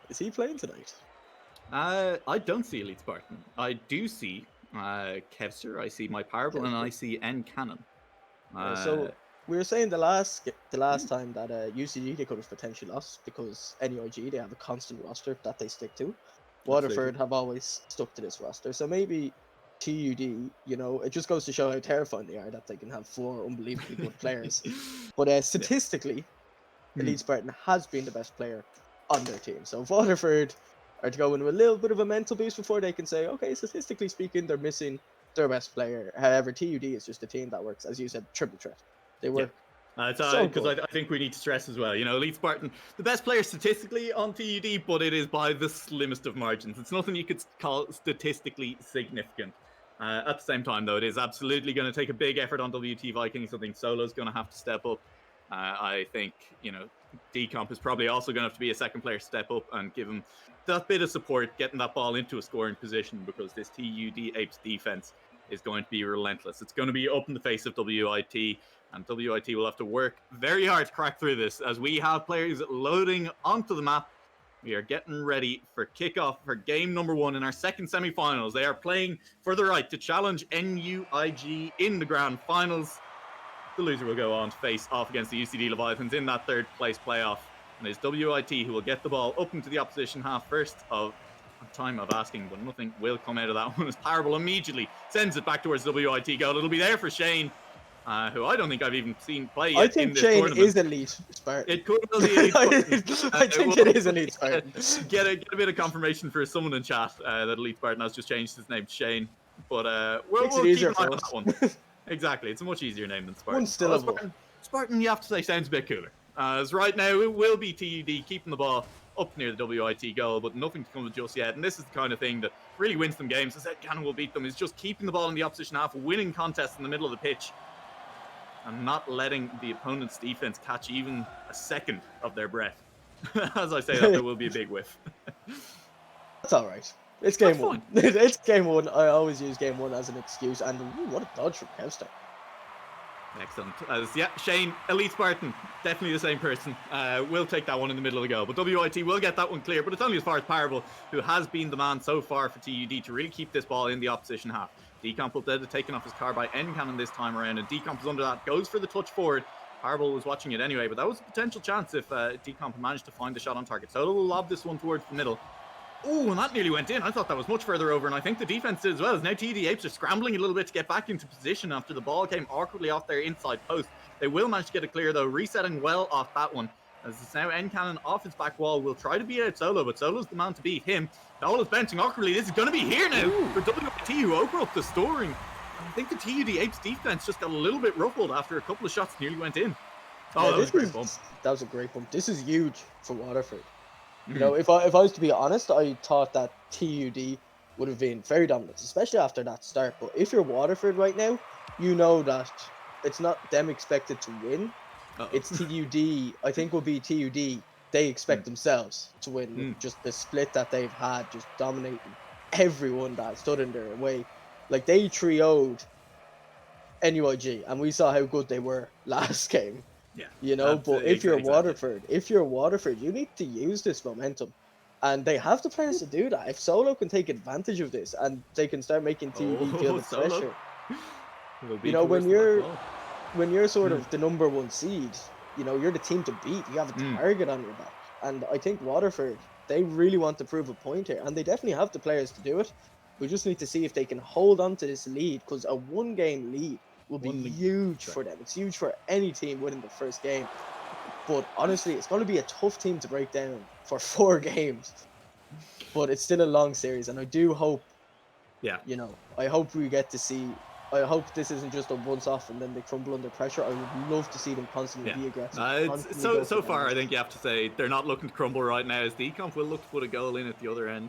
Is he playing tonight? I don't see Elite Spartan. I do see Kevster, I see My Parable, and I see N Cannon. So we were saying the last time that UCD they could have potentially lost because NUIG they have a constant roster that they stick to. Waterford have always stuck to this roster, so maybe TUD, you know, it just goes to show how terrifying they are that they can have four unbelievably good players. But statistically, Elite Spartan has been the best player on their team. So if Waterford are to go into a little bit of a mental boost before they can say, okay, statistically speaking, they're missing their best player. However, TUD is just a team that works, as you said, triple threat. They work. Because I think we need to stress as well, you know, Elite Spartan, the best player statistically on TUD, but it is by the slimmest of margins. It's nothing you could call statistically significant. At the same time, though, it is absolutely going to take a big effort on WT Vikings. I think Solo's going to have to step up. I think, you know, Decomp is probably also going to have to be a second player step up and give him that bit of support, getting that ball into a scoring position, because this TUD Apes defense is going to be relentless. It's going to be up in the face of WIT. And WIT will have to work very hard to crack through this as we have players loading onto the map. We are getting ready for kickoff for game number 1 in our second semi-finals. They are playing for the right to challenge NUIG in the grand finals. The loser will go on to face off against the UCD Leviathans in that third place playoff. And it's WIT who will get the ball up into the opposition half first of time of asking, but nothing will come out of that one as Parable immediately sends it back towards WIT goal. It'll be there for Shane. Who I don't think I've even seen play yet. I think Shane is Elite Spartan. It could well be Elite Spartan. I think it is Elite Spartan. Get a bit of confirmation for someone in chat that Elite Spartan has just changed his name to Shane. But we'll keep an eye on that one. Exactly, it's a much easier name than Spartan. Spartan, you have to say, sounds a bit cooler. As right now, it will be TUD keeping the ball up near the WIT goal, but nothing to come of just yet. And this is the kind of thing that really wins them games. I said Cannon will beat them, is just keeping the ball in the opposition half, winning contests in the middle of the pitch, and not letting the opponent's defense catch even a second of their breath. As I say that, there will be a big whiff. That's all right. It's That's game one. fine. It's game one. I always use game one as an excuse. And ooh, what a dodge from Kevster. Excellent. Yeah, Shane, Elite Spartan, definitely the same person. We'll take that one in the middle of the go. But WIT will get that one clear. But it's only as far as Parable, who has been the man so far for TUD to really keep this ball in the opposition half. Decomp will then taken off his car by N-Cannon this time around. And Decomp is under that, goes for the touch forward. Parable was watching it anyway, but that was a potential chance if Decomp managed to find the shot on target. So will lob this one towards the middle. Oh, and that nearly went in. I thought that was much further over, and I think the defense did as well. As now TD Apes are scrambling a little bit to get back into position after the ball came awkwardly off their inside post. They will manage to get it clear, though, resetting well off that one. As it's now N-Cannon off his back wall, will try to beat out Solo, but Solo's the man to beat him. All is bouncing awkwardly. This is going to be here now for WIT, who open up the scoring. I think the TUD Apes defense just got a little bit ruffled after a couple of shots nearly went in. Oh, Yeah, that was a great bump. That was a great bump. This is huge for Waterford. You know, if I was to be honest, I thought that TUD would have been very dominant, especially after that start. But if you're Waterford right now, you know that it's not them expected to win. It's TUD. I think will be TUD. They expect themselves to win with just the split that they've had, just dominating everyone that stood in their way. Like they trioed NUIG, and we saw how good they were last game. Yeah, you know, but if you're Waterford, you need to use this momentum. And they have the players to do that. If Solo can take advantage of this and they can start making TUD feel the pressure. You know, when you're sort of the number one seed, you know, you're the team to beat. You have a target on your back. And I think Waterford, they really want to prove a point here. And they definitely have the players to do it. We just need to see if they can hold on to this lead, because a one-game lead will be huge for them. It's huge for any team winning the first game. But honestly, it's going to be a tough team to break down for 4 games. But it's still a long series, and I do hope, you know, I hope we get to see. I hope this isn't just a once-off and then they crumble under pressure. I would love to see them constantly be aggressive. So far, I think you have to say they're not looking to crumble right now. As Decomp will look to put a goal in at the other end.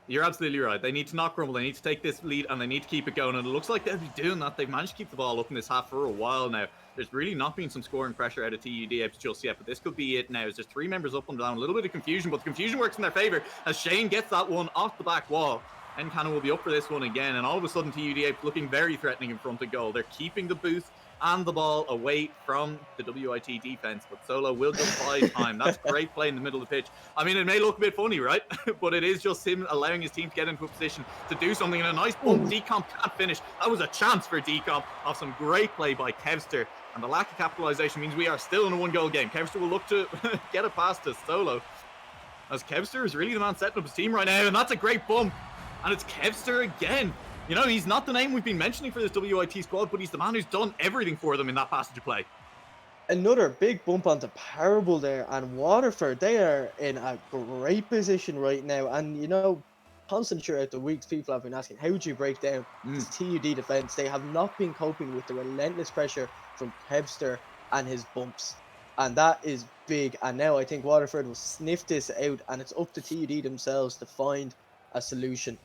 You're absolutely right. They need to not crumble. They need to take this lead and they need to keep it going. And it looks like they'll be doing that. They've managed to keep the ball up in this half for a while now. There's really not been some scoring pressure out of TUD Apes just yet, but this could be it now. As there's 3 members up and down, a little bit of confusion, but the confusion works in their favor as Shane gets that one off the back wall. N-Cannon will be up for this one again, and all of a sudden TUD Apes looking very threatening in front of goal. They're keeping the boost and the ball away from the WIT defense, but Solo will just buy time. That's great play in the middle of the pitch. I mean, it may look a bit funny, right? But it is just him allowing his team to get into a position to do something, and a nice bump. Decomp can't finish. That was a chance for Decomp off some great play by Kevster, and the lack of capitalization means we are still in a 1-goal game. Kevster will look to get it past to Solo, as Kevster is really the man setting up his team right now, and that's a great bump. And it's Kevster again. You know, he's not the name we've been mentioning for this WIT squad, but he's the man who's done everything for them in that passage of play. Another big bump onto Parable there, and Waterford, they are in a great position right now. And, you know, constant throughout the weeks, people have been asking, how would you break down this TUD defense? They have not been coping with the relentless pressure from Kevster and his bumps. And that is big. And now I think Waterford will sniff this out, and it's up to TUD themselves to find a solution.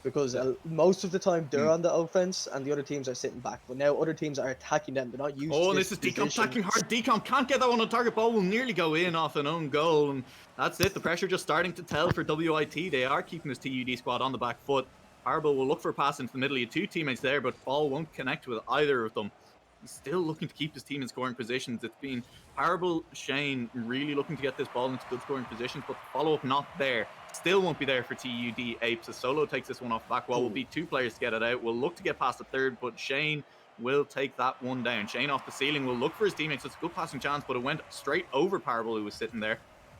Because most of the time they're on the offense and the other teams are sitting back. But now other teams are attacking them. They're not used to this. And this is Decomp attacking hard. Decomp can't get that one on target. Ball will nearly go in off an own goal. And that's it. The pressure just starting to tell for WIT. They are keeping this TUD squad on the back foot. Parable will look for a pass into the middle. He had 2 teammates there, but ball won't connect with either of them. He's still looking to keep his team in scoring positions. It's been Parable, Shane really looking to get this ball into good scoring positions, but the follow-up not there. Still won't be there for TUD Apes. As Solo takes this one off the back wall, will be 2 players to get it out. We'll look to get past the third, but Shane will take that one down. Shane off the ceiling will look for his teammates. It's a good passing chance, but it went straight over Parable, who was sitting there.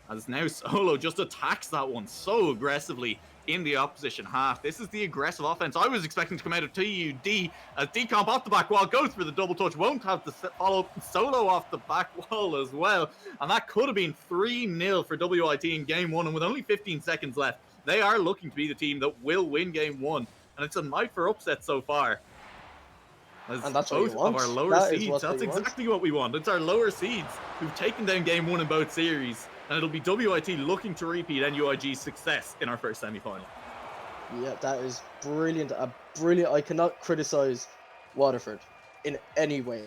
As now Solo just attacks that one so aggressively in the opposition half. This is the aggressive offense I was expecting to come out of TUD, as Decomp off the back wall goes for the double touch, won't have the follow Solo off the back wall as well, and that could have been 3-0 for WIT in game 1, and with only 15 seconds left, they are looking to be the team that will win game 1, and it's a night for upset so far. And that's both what of our lower seeds. That's exactly what we want. It's our lower seeds who've taken down game 1 in both series. And it'll be WIT looking to repeat NUIG's success in our first semi-final. Yeah, that is brilliant. Brilliant. I cannot criticize Waterford in any way.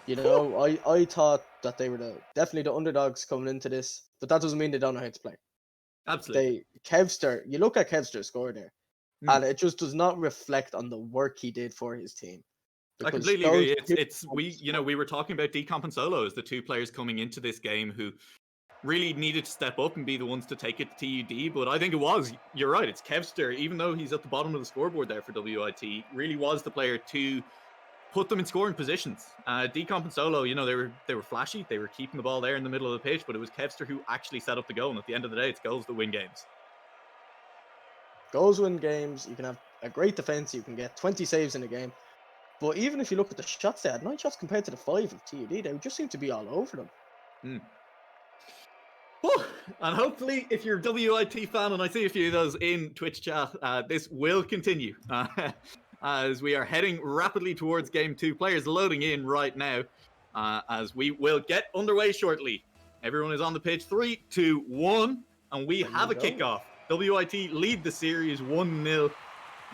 You know, I thought that they were definitely the underdogs coming into this, but that doesn't mean they don't know how to play. Absolutely. Kevster, you look at Kevster's score there, Hmm. and it just does not reflect on the work he did for his team. I Because completely those agree. two It's we bumps you know we were talking about Decomp and Solo as the two players coming into this game who really needed to step up and be the ones to take it to TUD. But I think you're right, it's Kevster, even though he's at the bottom of the scoreboard there for WIT, really was the player to put them in scoring positions. Decomp and Solo, they were flashy, they were keeping the ball there in the middle of the pitch, but it was Kevster who actually set up the goal. And at the end of the day, it's goals that win games. goals win games. You can have a great defense. You can get 20 saves in a game. But even if you look at the shots, they had 9 shots compared to the 5 of TUD. They just seem to be all over them. Hmm. Oh, and hopefully, if you're a WIT fan, and I see a few of those in Twitch chat, this will continue as we are heading rapidly towards Game 2. Players loading in right now as we will get underway shortly. Everyone is on the pitch. 3, 2, 1, and we have a kickoff. WIT lead the series 1-0.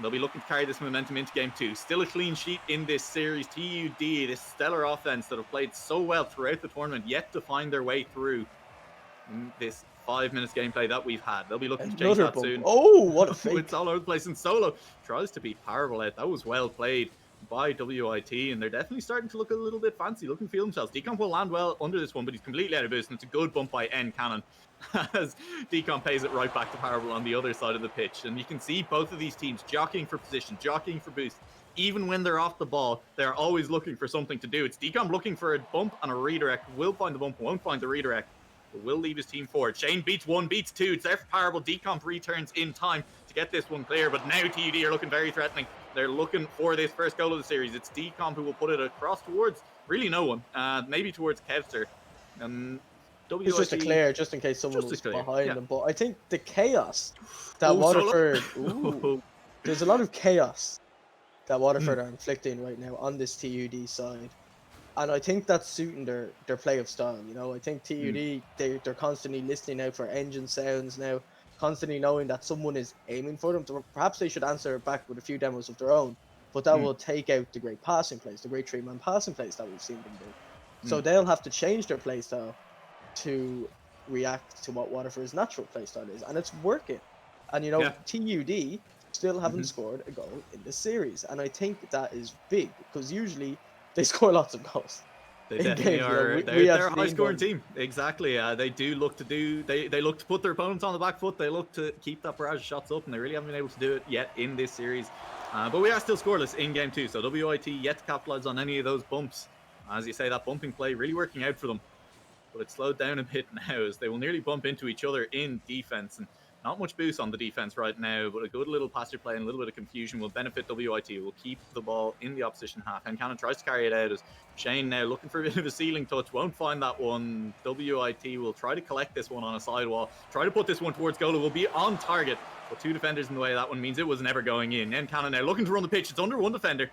They'll be looking to carry this momentum into Game 2. Still a clean sheet in this series. TUD, this stellar offense that have played so well throughout the tournament, yet to find their way through in this 5 minutes gameplay that we've had. They'll be looking to change that bump. soon. Oh, what a fake. It's all over the place. And Solo tries to beat Powerball out. That was well played by WIT, and they're definitely starting to look a little bit fancy, looking to feel themselves. Decomp will land well under this one, but he's completely out of boost, and it's a good bump by N Cannon as Decomp pays it right back to Powerball on the other side of the pitch. And you can see both of these teams jockeying for position, jockeying for boost. Even when they're off the ball, they're always looking for something to do. It's Decomp looking for a bump and a redirect. Will find the bump, won't find the redirect, but will leave his team forward. Shane beats 1, beats 2. It's there for Powerball. Decomp returns in time to get this one clear, but now TUD are looking very threatening. They're looking for this first goal of the series. It's Decomp who will put it across towards really no one, maybe towards Kevster. It's just a clear, just in case someone was behind them. But I think the chaos that Waterford... there's a lot of chaos that Waterford are inflicting right now on this TUD side. And I think that's suiting their play of style. I think TUD, they're constantly listening out for engine sounds now, constantly knowing that someone is aiming for them. Perhaps they should answer back with a few demos of their own, but that will take out the great passing plays, the great 3-man passing plays that we've seen them do. So they'll have to change their play style to react to what Waterford's natural play style is. And it's working. And, TUD still haven't scored a goal in this series. And I think that is big, because usually they score lots of goals. They definitely are. They're a high-scoring team. Exactly. They do look to they look to put their opponents on the back foot. They look to keep that barrage of shots up, and they really haven't been able to do it yet in this series. But we are still scoreless in Game 2, so WIT yet to capitalize on any of those bumps. As you say, that bumping play really working out for them. But it's slowed down a bit now as they will nearly bump into each other in defense. And not much boost on the defense right now, but a good little pass-through play and a little bit of confusion will benefit WIT. Will keep the ball in the opposition half. And Cannon tries to carry it out as Shane now looking for a bit of a ceiling touch. Won't find that one. WIT will try to collect this one on a sidewall. Try to put this one towards goal. It will be on target. But 2 defenders in the way. That one means it was never going in. And Cannon now looking to run the pitch. It's under 1 defender.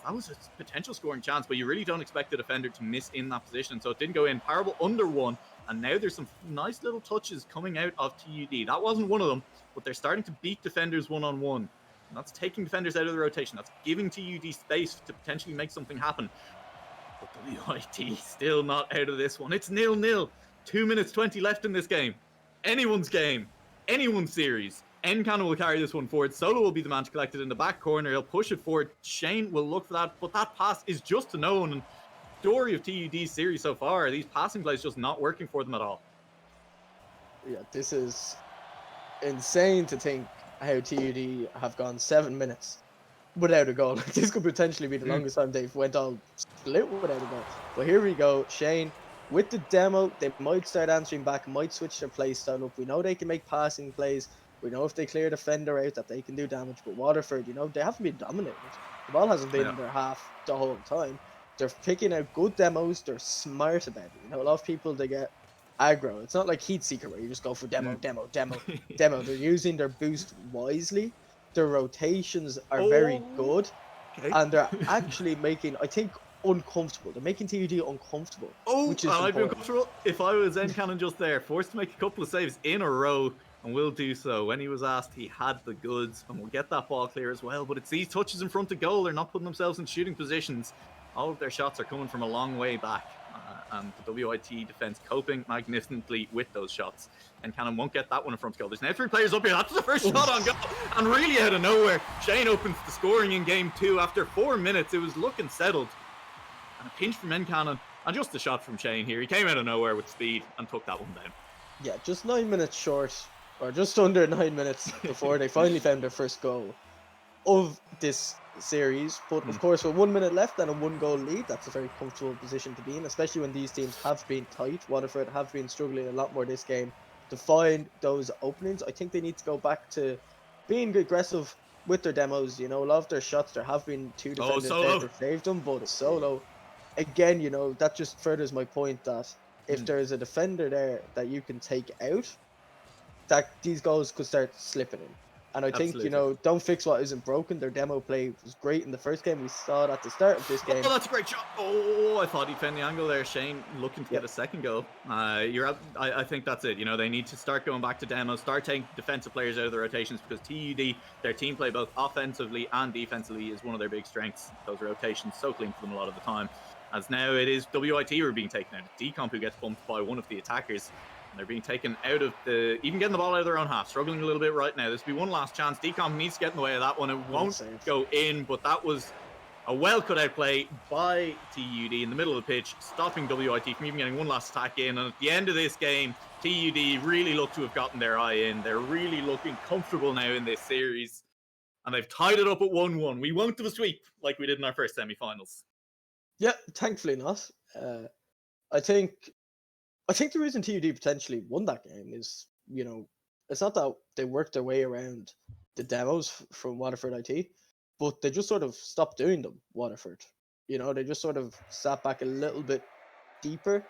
That was a potential scoring chance, but you really don't expect the defender to miss in that position. So it didn't go in. Powerball under 1. And now there's some nice little touches coming out of TUD. That wasn't one of them, but they're starting to beat defenders one-on-one. And that's taking defenders out of the rotation. That's giving TUD space to potentially make something happen. But WIT still not out of this one. It's 0-0. 2 minutes 20 left in this game. Anyone's game. Anyone's series. N Cannon will carry this one forward. Solo will be the man to collect it in the back corner. He'll push it forward. Shane will look for that, but that pass is just to no one. And story of TUD's series so far, these passing plays just not working for them at all. Yeah, this is insane to think how TUD have gone 7 minutes without a goal. This could potentially be the longest time they've went all split without a goal. But here we go. Shane, with the demo, they might start answering back, might switch their play style up. We know they can make passing plays. We know if they clear the defender out that they can do damage. But Waterford, they haven't been dominated. The ball hasn't been in their half the whole time. They're picking out good demos. They're smart about it. A lot of people, they get aggro. It's not like Heat Seeker where you just go for demo. They're using their boost wisely. Their rotations are very good. Okay. And they're actually making, I think, uncomfortable. They're making TUD uncomfortable. Which is I'd be uncomfortable if I was N Cannon just there, forced to make a couple of saves in a row, and will do so. When he was asked, he had the goods, and will get that ball clear as well. But it's these touches in front of goal. They're not putting themselves in shooting positions. All of their shots are coming from a long way back. and the WIT defense coping magnificently with those shots. And Cannon won't get that one in front goal. There's now 3 players up here. That's the first shot on goal. And really out of nowhere, Shane opens the scoring in game 2. After 4 minutes, it was looking settled. And a pinch from Cannon, and just a shot from Shane here. He came out of nowhere with speed and took that one down. Yeah, just 9 minutes short, or just under 9 minutes before they finally found their first goal of this series. But of course, with 1 minute left and a 1-goal lead, that's a very comfortable position to be in, especially when these teams have been tight. Waterford have been struggling a lot more this game to find those openings. I think they need to go back to being aggressive with their demos. You know, a lot of their shots, there have been 2 defenders there that saved them, but Solo, again, you know, that just furthers my point that if there's a defender there that you can take out, that these goals could start slipping in. And I think, you know, don't fix what isn't broken. Their demo play was great in the first game. We saw it at the start of this game. Oh, that's a great shot. Oh, I thought he found the angle there. Shane looking to get a second goal. I think that's it. You know, they need to start going back to demos, start taking defensive players out of the rotations, because TUD, their team play both offensively and defensively is one of their big strengths. Those rotations so clean for them a lot of the time. As now it is WIT who are being taken out. Decomp who gets bumped by one of the attackers. They're being taken out of even getting the ball out of their own half, struggling a little bit right now. This will be one last chance. Decomp needs to get in the way of that one. It won't go in, but that was a well cut out play by TUD in the middle of the pitch, stopping WIT from even getting one last attack in. And at the end of this game, TUD really look to have gotten their eye in. They're really looking comfortable now in this series, and they've tied it up at 1-1. We won't do a sweep like we did in our first semi-finals. Yeah, thankfully not. I think the reason TUD potentially won that game is, you know, it's not that they worked their way around the demos from Waterford IT, but they just sort of stopped doing them, Waterford. You know, they just sort of sat back a little bit deeper.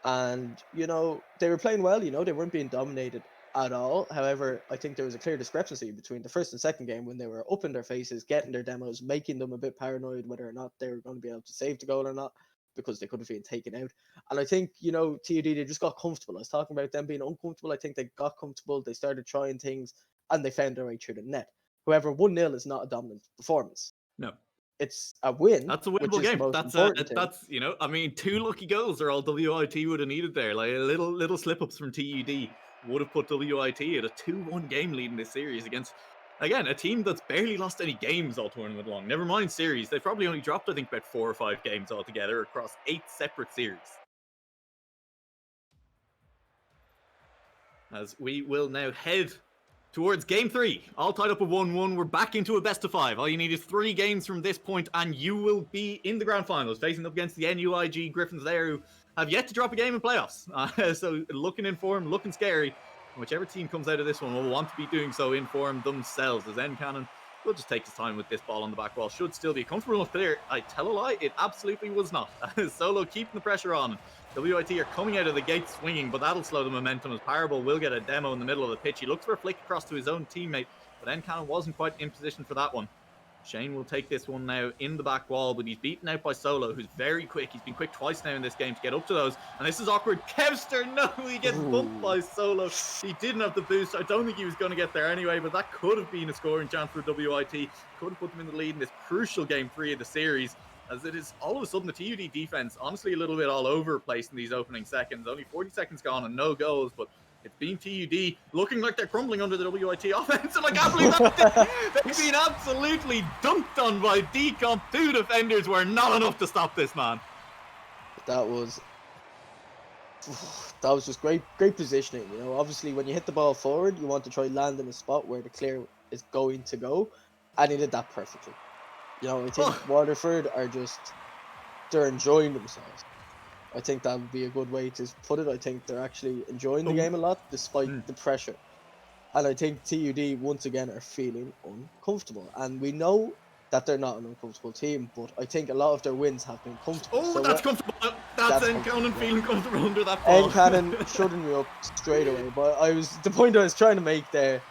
And, you know, they were playing well, you know, they weren't being dominated at all. However, I think there was a clear discrepancy between the first and second game when they were up in their faces, getting their demos, making them a bit paranoid whether or not they were going to be able to save the goal or not, because they could have been taken out. And I think, you know, TUD, they just got comfortable. I was talking about them being uncomfortable. I think they got comfortable. They started trying things and they found their way through the net. However, 1-0 is not a dominant performance. No. It's a win. That's a winnable game. That's you know, I mean, 2 lucky goals are all WIT would have needed there. Like little slip-ups from TUD would have put WIT at a 2-1 game lead in this series against, again, a team that's barely lost any games all tournament long. Never mind series. They've probably only dropped, I think, about 4 or 5 games altogether across 8 separate series. As we will now head towards game 3, all tied up at 1-1. We're back into a best of 5. All you need is 3 games from this point, and you will be in the grand finals, facing up against the NUIG Griffins there, who have yet to drop a game in playoffs. So looking in form, looking scary. Whichever team comes out of this one will want to be doing so in form themselves, as Cannon will just take his time with this ball on the back wall. Should still be a comfortable enough player. I tell a lie, it absolutely was not. Solo keeping the pressure on. WIT are coming out of the gate swinging, but that'll slow the momentum as Parable will get a demo in the middle of the pitch. He looks for a flick across to his own teammate, but Cannon wasn't quite in position for that one. Shane will take this one now in the back wall, but he's beaten out by Solo, who's very quick. He's been quick twice now in this game to get up to those. And this is awkward. Kevster, no, he gets bumped by Solo. He didn't have the boost. I don't think he was going to get there anyway, but that could have been a scoring chance for WIT. Could have put them in the lead in this crucial game 3 of the series, as it is all of a sudden the TUD defense, honestly, a little bit all over the place in these opening seconds. Only 40 seconds gone and no goals, but it's been TUD looking like they're crumbling under the WIT offense, and I can't believe that. They've been absolutely dunked on by Decomp. 2 defenders were not enough to stop this man. That was just great positioning. You know, obviously when you hit the ball forward, you want to try land in a spot where the clear is going to go, and he did that perfectly. You know, I think Waterford are they're enjoying themselves. I think that would be a good way to put it. I think they're actually enjoying the game a lot, despite the pressure. And I think TUD, once again, are feeling uncomfortable. And we know that they're not an uncomfortable team, but I think a lot of their wins have been comfortable. Oh, so that's comfortable. That's Cannon feeling comfortable under that ball. Cannon shutting me up straight away. But the point I was trying to make there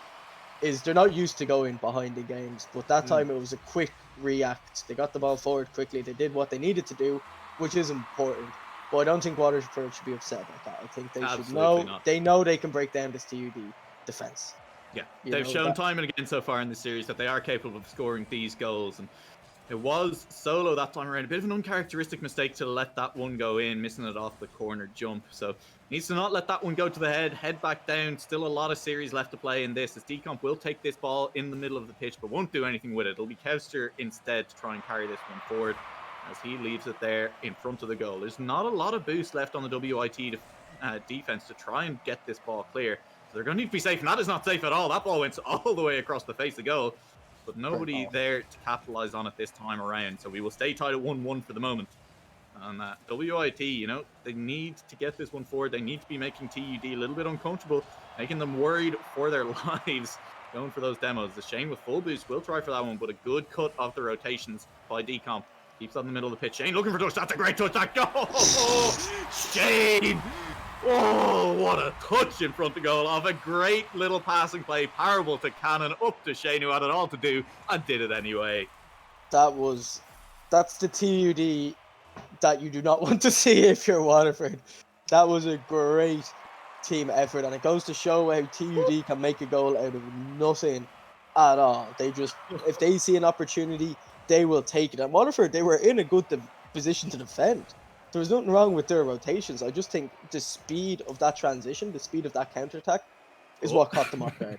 is they're not used to going behind in games, but that time it was a quick react. They got the ball forward quickly. They did what they needed to do, which is important. But I don't think Waterford should be upset about that. I think they should know. They know they can break down this TUD defense. Yeah, they've shown time and again so far in the series that they are capable of scoring these goals. And It was Solo that time around. A bit of an uncharacteristic mistake to let that one go in, missing it off the corner jump. So needs to not let that one go to the head back down. Still a lot of series left to play in this, as Decomp will take this ball in the middle of the pitch, but won't do anything with it. It'll be Kevster instead to try and carry this one forward, as he leaves it there in front of the goal. There's not a lot of boost left on the WIT defense to try and get this ball clear. So they're going to need to be safe, and that is not safe at all. That ball went all the way across the face of goal, but nobody there to capitalize on it this time around. So we will stay tied at 1-1 for the moment. And WIT, you know, they need to get this one forward. They need to be making TUD a little bit uncomfortable, making them worried for their lives, going for those demos. The Shane with full boost will try for that one, but a good cut of the rotations by Decomp. Keeps on the middle of the pitch. Shane looking for touch. That's a great touch. That goal. Shane. Oh, what a touch in front of goal of a great little passing play. Parable to Cannon, up to Shane, who had it all to do and did it anyway. That's the TUD that you do not want to see if you're Waterford. That was a great team effort, and it goes to show how TUD can make a goal out of nothing at all. They just, if they see an opportunity, they will take it. And Waterford, they were in a good position to defend. There was nothing wrong with their rotations. I just think the speed of that transition, the speed of that counter-attack is what caught them off guard.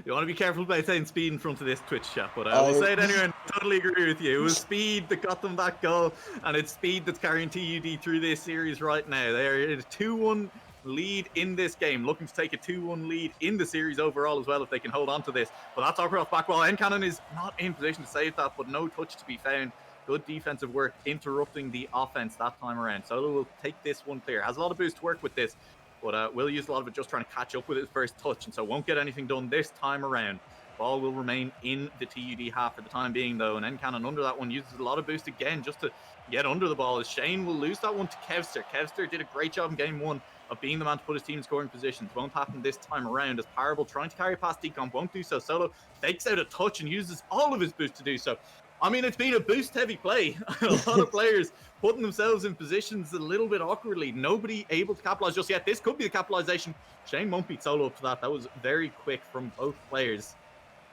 You want to be careful about saying speed in front of this Twitch chat, but I will say it anyway, and totally agree with you. It was speed that got them that goal, and it's speed that's carrying TUD through this series right now. They are in a 2-1 lead in this game, looking to take a 2-1 lead in the series overall as well if they can hold on to this. But that's Ockroft back wall. Ncannon is not in position to save that, but no touch to be found. Good defensive work, interrupting the offense that time around. Solo will take this one clear. Has a lot of boost to work with this, but will use a lot of it just trying to catch up with his first touch, and so won't get anything done this time around. Ball will remain in the TUD half for the time being, though, and Ncannon under that one uses a lot of boost again just to get under the ball, as Shane will lose that one to Kevster. Kevster did a great job in game one of being the man to put his team in scoring positions. Won't happen this time around, as Parable trying to carry past Decomp won't do so. Solo fakes out a touch and uses all of his boost to do so. I mean, it's been a boost-heavy play. A lot of players putting themselves in positions a little bit awkwardly. Nobody able to capitalize just yet. This could be the capitalization. Shane won't beat Solo up to that. That was very quick from both players.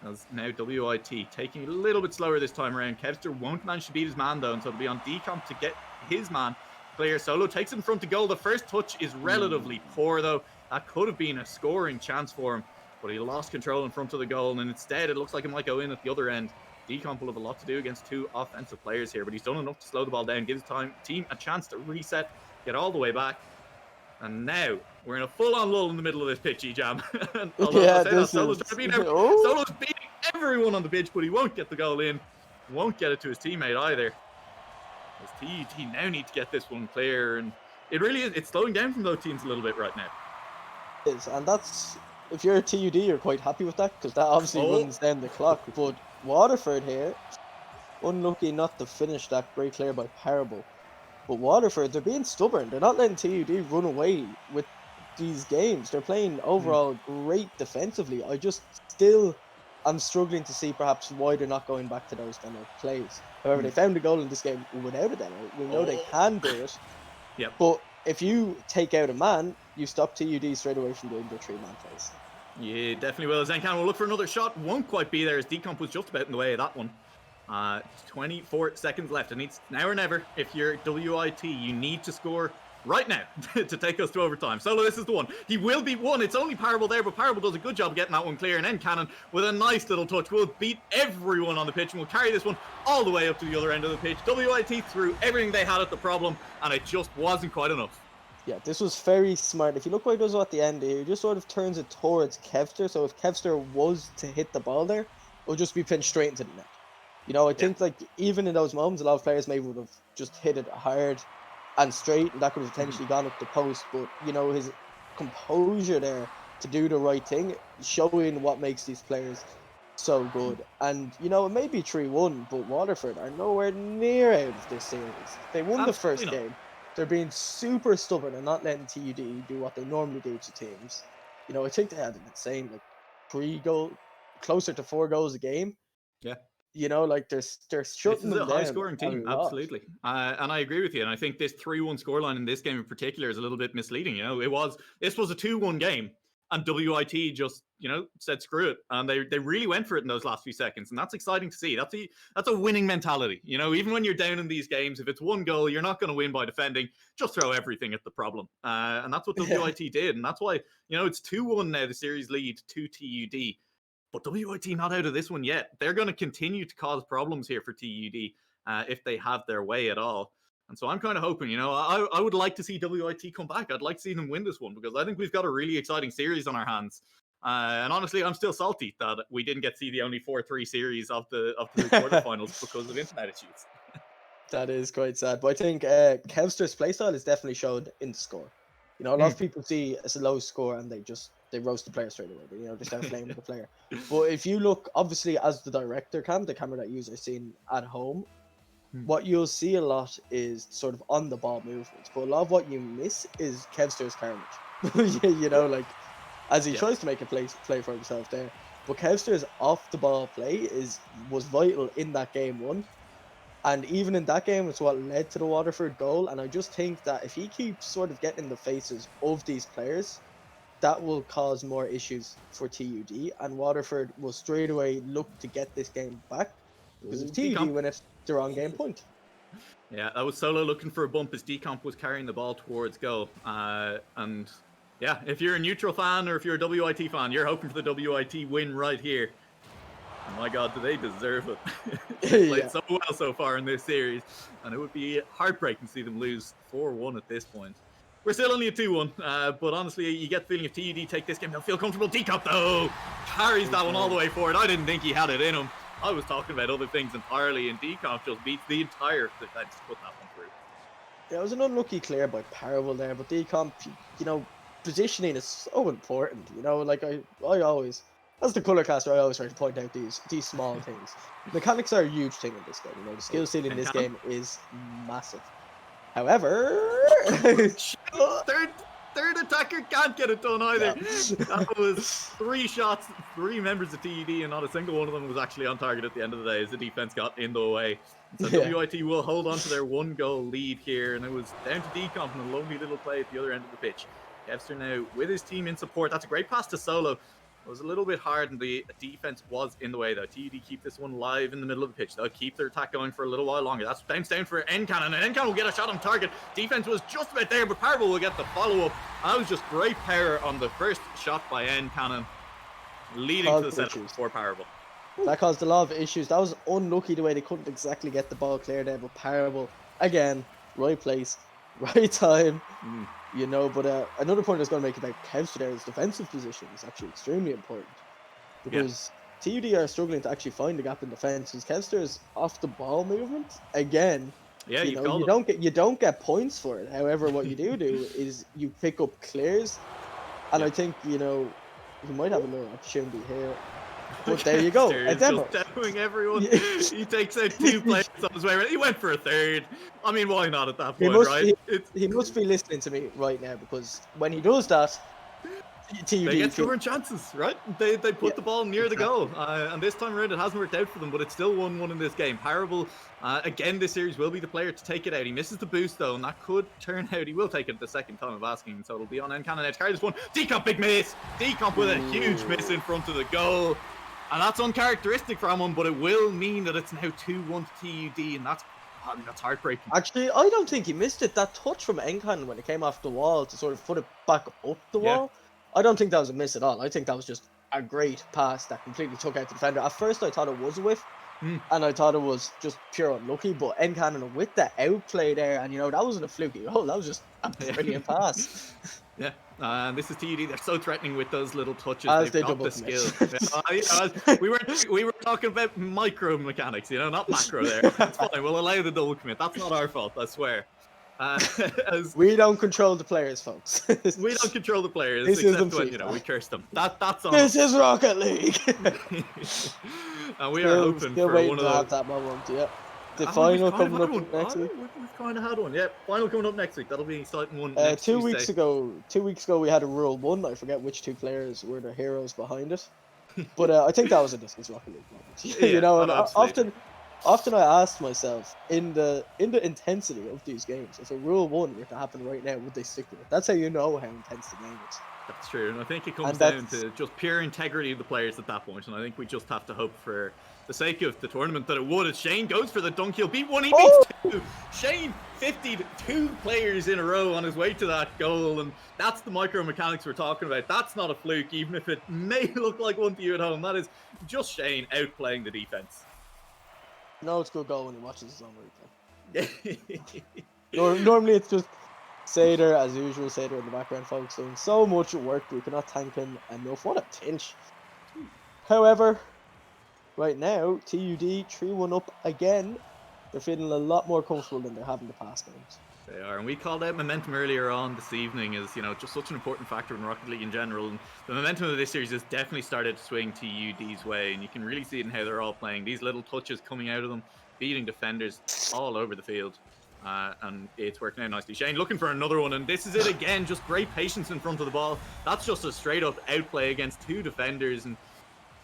As now WIT taking it a little bit slower this time around. Kevster won't manage to beat his man, though, and so it'll be on Decomp to get his man clear. Solo takes it in front of goal. The first touch is relatively poor, though. That could have been a scoring chance for him, but he lost control in front of the goal, and instead it looks like it might go in at the other end. Decomp will have a lot to do against two offensive players here, but he's done enough to slow the ball down, gives team a chance to reset, get all the way back. And now we're in a full-on lull in the middle of this pitch, Jam. Solo's beating everyone on the pitch, but he won't get the goal in. Won't get it to his teammate either. As TUT now need to get this one clear, and it really is. It's slowing down from those teams a little bit right now. It is, and that's, if you're a TUD, you're quite happy with that, because that obviously runs down the clock. But Waterford here, unlucky not to finish that great clear by Parable. But Waterford, they're being stubborn. They're not letting TUD run away with these games. They're playing overall great defensively. I just still am struggling to see perhaps why they're not going back to those demo plays. However, they found a goal in this game without a demo. We know they can do it. Yep. But if you take out a man, you stop TUD straight away from doing their three-man plays. Yeah, definitely will. Zenkan will look for another shot. Won't quite be there, as Decomp was just about in the way of that one. 24 seconds left, and it's now or never. If you're WIT, you need to score right now to take us to overtime. Solo, this is the one. He will beat one. It's only Parable there, but Parable does a good job of getting that one clear. And then Cannon, with a nice little touch, will beat everyone on the pitch and will carry this one all the way up to the other end of the pitch. WIT threw everything they had at the problem, and it just wasn't quite enough. Yeah, this was very smart. If you look what he does at the end here, he just sort of turns it towards Kevster. So if Kevster was to hit the ball there, it would just be pinched straight into the net. You know, I think like even in those moments, a lot of players maybe would have just hit it hard and straight, and that could have potentially gone up the post. But, you know, his composure there to do the right thing, showing what makes these players so good. And, you know, it may be 3-1, but Waterford are nowhere near out of this series. They won the first game. They're being super stubborn and not letting TUD do what they normally do to teams. You know, I think they had an insane, like, closer to 4 goals a game. Yeah. You know, like, they're shutting them down. This is a high-scoring team, absolutely. And I agree with you. And I think this 3-1 scoreline in this game in particular is a little bit misleading. You know, this was a 2-1 game. And WIT just, said screw it, and they really went for it in those last few seconds, and that's exciting to see. That's a winning mentality. Even when you're down in these games, if it's one goal, you're not going to win by defending. Just throw everything at the problem, and that's what WIT did, and that's why it's 2-1 now. The series lead to TUD, but WIT not out of this one yet. They're going to continue to cause problems here for TUD if they have their way at all. And so I'm kind of hoping, I would like to see WIT come back. I'd like to see them win this one because I think we've got a really exciting series on our hands. And honestly, I'm still salty that we didn't get to see the only 4-3 series of the quarterfinals because of internet issues. That is quite sad. But I think Kevster's playstyle is definitely showed in the score. A lot of people see a low score and they roast the player straight away. They start flaming the player. But if you look, obviously, as the director the camera that you're seeing at home, what you'll see a lot is sort of on the ball movements, but a lot of what you miss is Kevster's carnage. Like as he tries to make a play for himself there. But Kevster's off the ball play was vital in that game 1. And even in that game, it's what led to the Waterford goal. And I just think that if he keeps sort of getting in the faces of these players, that will cause more issues for TUD. And Waterford will straight away look to get this game back. Because if TUD win it, they're on game point. Yeah, that was Solo looking for a bump as Decomp was carrying the ball towards goal. And yeah, if you're a neutral fan or if you're a WIT fan, you're hoping for the WIT win right here. And my God, do they deserve it? They played so well so far in this series, and it would be heartbreaking to see them lose 4-1 at this point. We're still only at 2-1, but honestly, you get the feeling if TUD take this game, they'll feel comfortable. Decomp, though, carries that one all the way forward. I didn't think he had it in him. I was talking about other things entirely, and Decomp just beats the entire defense to put that one through. Yeah, it was an unlucky clear by Parable there, but Decomp, positioning is so important. Like I always, as the color caster, I always try to point out these small things. Mechanics are a huge thing in this game. The skill ceiling in this game is massive. However, third attacker can't get it done either. That was 3 shots, 3 members of TUD, and not a single one of them was actually on target at the end of the day as the defense got in the way. So WIT will hold on to their 1-goal lead here, and it was down to Decomp and a lovely little play at the other end of the pitch. Kevster now with his team in support. That's a great pass to Solo. It was a little bit hard, and the defense was in the way, though. TUD keep this one live in the middle of the pitch. They'll keep their attack going for a little while longer. That's bounced down for Ncannon, and Ncannon will get a shot on target. Defense was just about there, but Parable will get the follow-up. And that was just great power on the first shot by Ncannon, leading to the setup for Parable. That caused a lot of issues. That was unlucky the way they couldn't exactly get the ball clear there, but Parable, again, right place, right time. But another point I was going to make about Kevster there is defensive position is actually extremely important. Because TUD are struggling to actually find a gap in defense. Because Kevster's off the ball movement, again, you don't get points for it. However, what you do is you pick up clears. And I think, you might have a little opportunity here. But there you go. Just demoing everyone. He takes out 2 players on his way. He went for a third. I mean, why not at that point, right? He must be listening to me right now, because when he does that, TUD they get scoring chances, right? They put the ball near the goal, and this time around it hasn't worked out for them, but it's still 1-1 in this game. Parable, again, this series will be the player to take it out. He misses the boost though, and that could turn out he will take it the second time of asking, so it'll be on Ncannon to carry this one. Decomp, big miss. Decomp with a huge miss in front of the goal, and that's uncharacteristic from him, but it will mean that it's now 2-1 to TUD, and that's heartbreaking. Actually, I don't think he missed it. That touch from Ncannon when it came off the wall to sort of put it back up the wall, I don't think that was a miss at all. I think that was just a great pass that completely took out the defender. At first, I thought it was a whiff, and I thought it was just pure unlucky, but Ncannon with the outplay there, and that wasn't a fluky goal, that was just a brilliant pass. Yeah, and this is TUD. They're so threatening with those little touches. They've got the skill. We were talking about micro mechanics, not macro there. It's fine. We'll allow the double commit. That's not our fault, I swear. We don't control the players, folks. We don't control the players, except when we curse them. That's on. This is Rocket League. And we are hoping for one of those. That moment, yeah. The final coming up next week. We've kind of had one, yeah. Final coming up next week. That'll be an exciting one. 2 weeks ago, we had a Rule 1. I forget which 2 players were the heroes behind it, but I think that was a This Is Rocket League moment. And often I asked myself, in the intensity of these games, if a Rule 1 were to happen right now, would they stick with it? That's how you know how intense the game is. That's true, and I think it comes And down that's to just pure integrity of the players at that point, and I think we just have to hope for the sake of the tournament that it would. As Shane goes for the dunk, he'll beat one, he beats two. Shane 50'd two players in a row on his way to that goal, and that's the micro mechanics we're talking about. That's not a fluke, even if it may look like one to you at home. That is just Shane outplaying the defense. No, it's good goal when he watches his own replay. Normally it's just Seder, as usual, Seder in the background, folks, doing so much work. We cannot thank him enough. What a pinch. However, right now, TUD 3-1 up again. They're feeling a lot more comfortable than they have in the past games. They are, and we called out momentum earlier on this evening as, you know, just such an important factor in Rocket League in general. And the momentum of this series has definitely started to swing TUD's way, and you can really see it in how they're all playing. These little touches coming out of them, beating defenders all over the field. And it's working out nicely. Shane looking for another one, and this is it again. Just great patience in front of the ball. That's just a straight up outplay against two defenders, and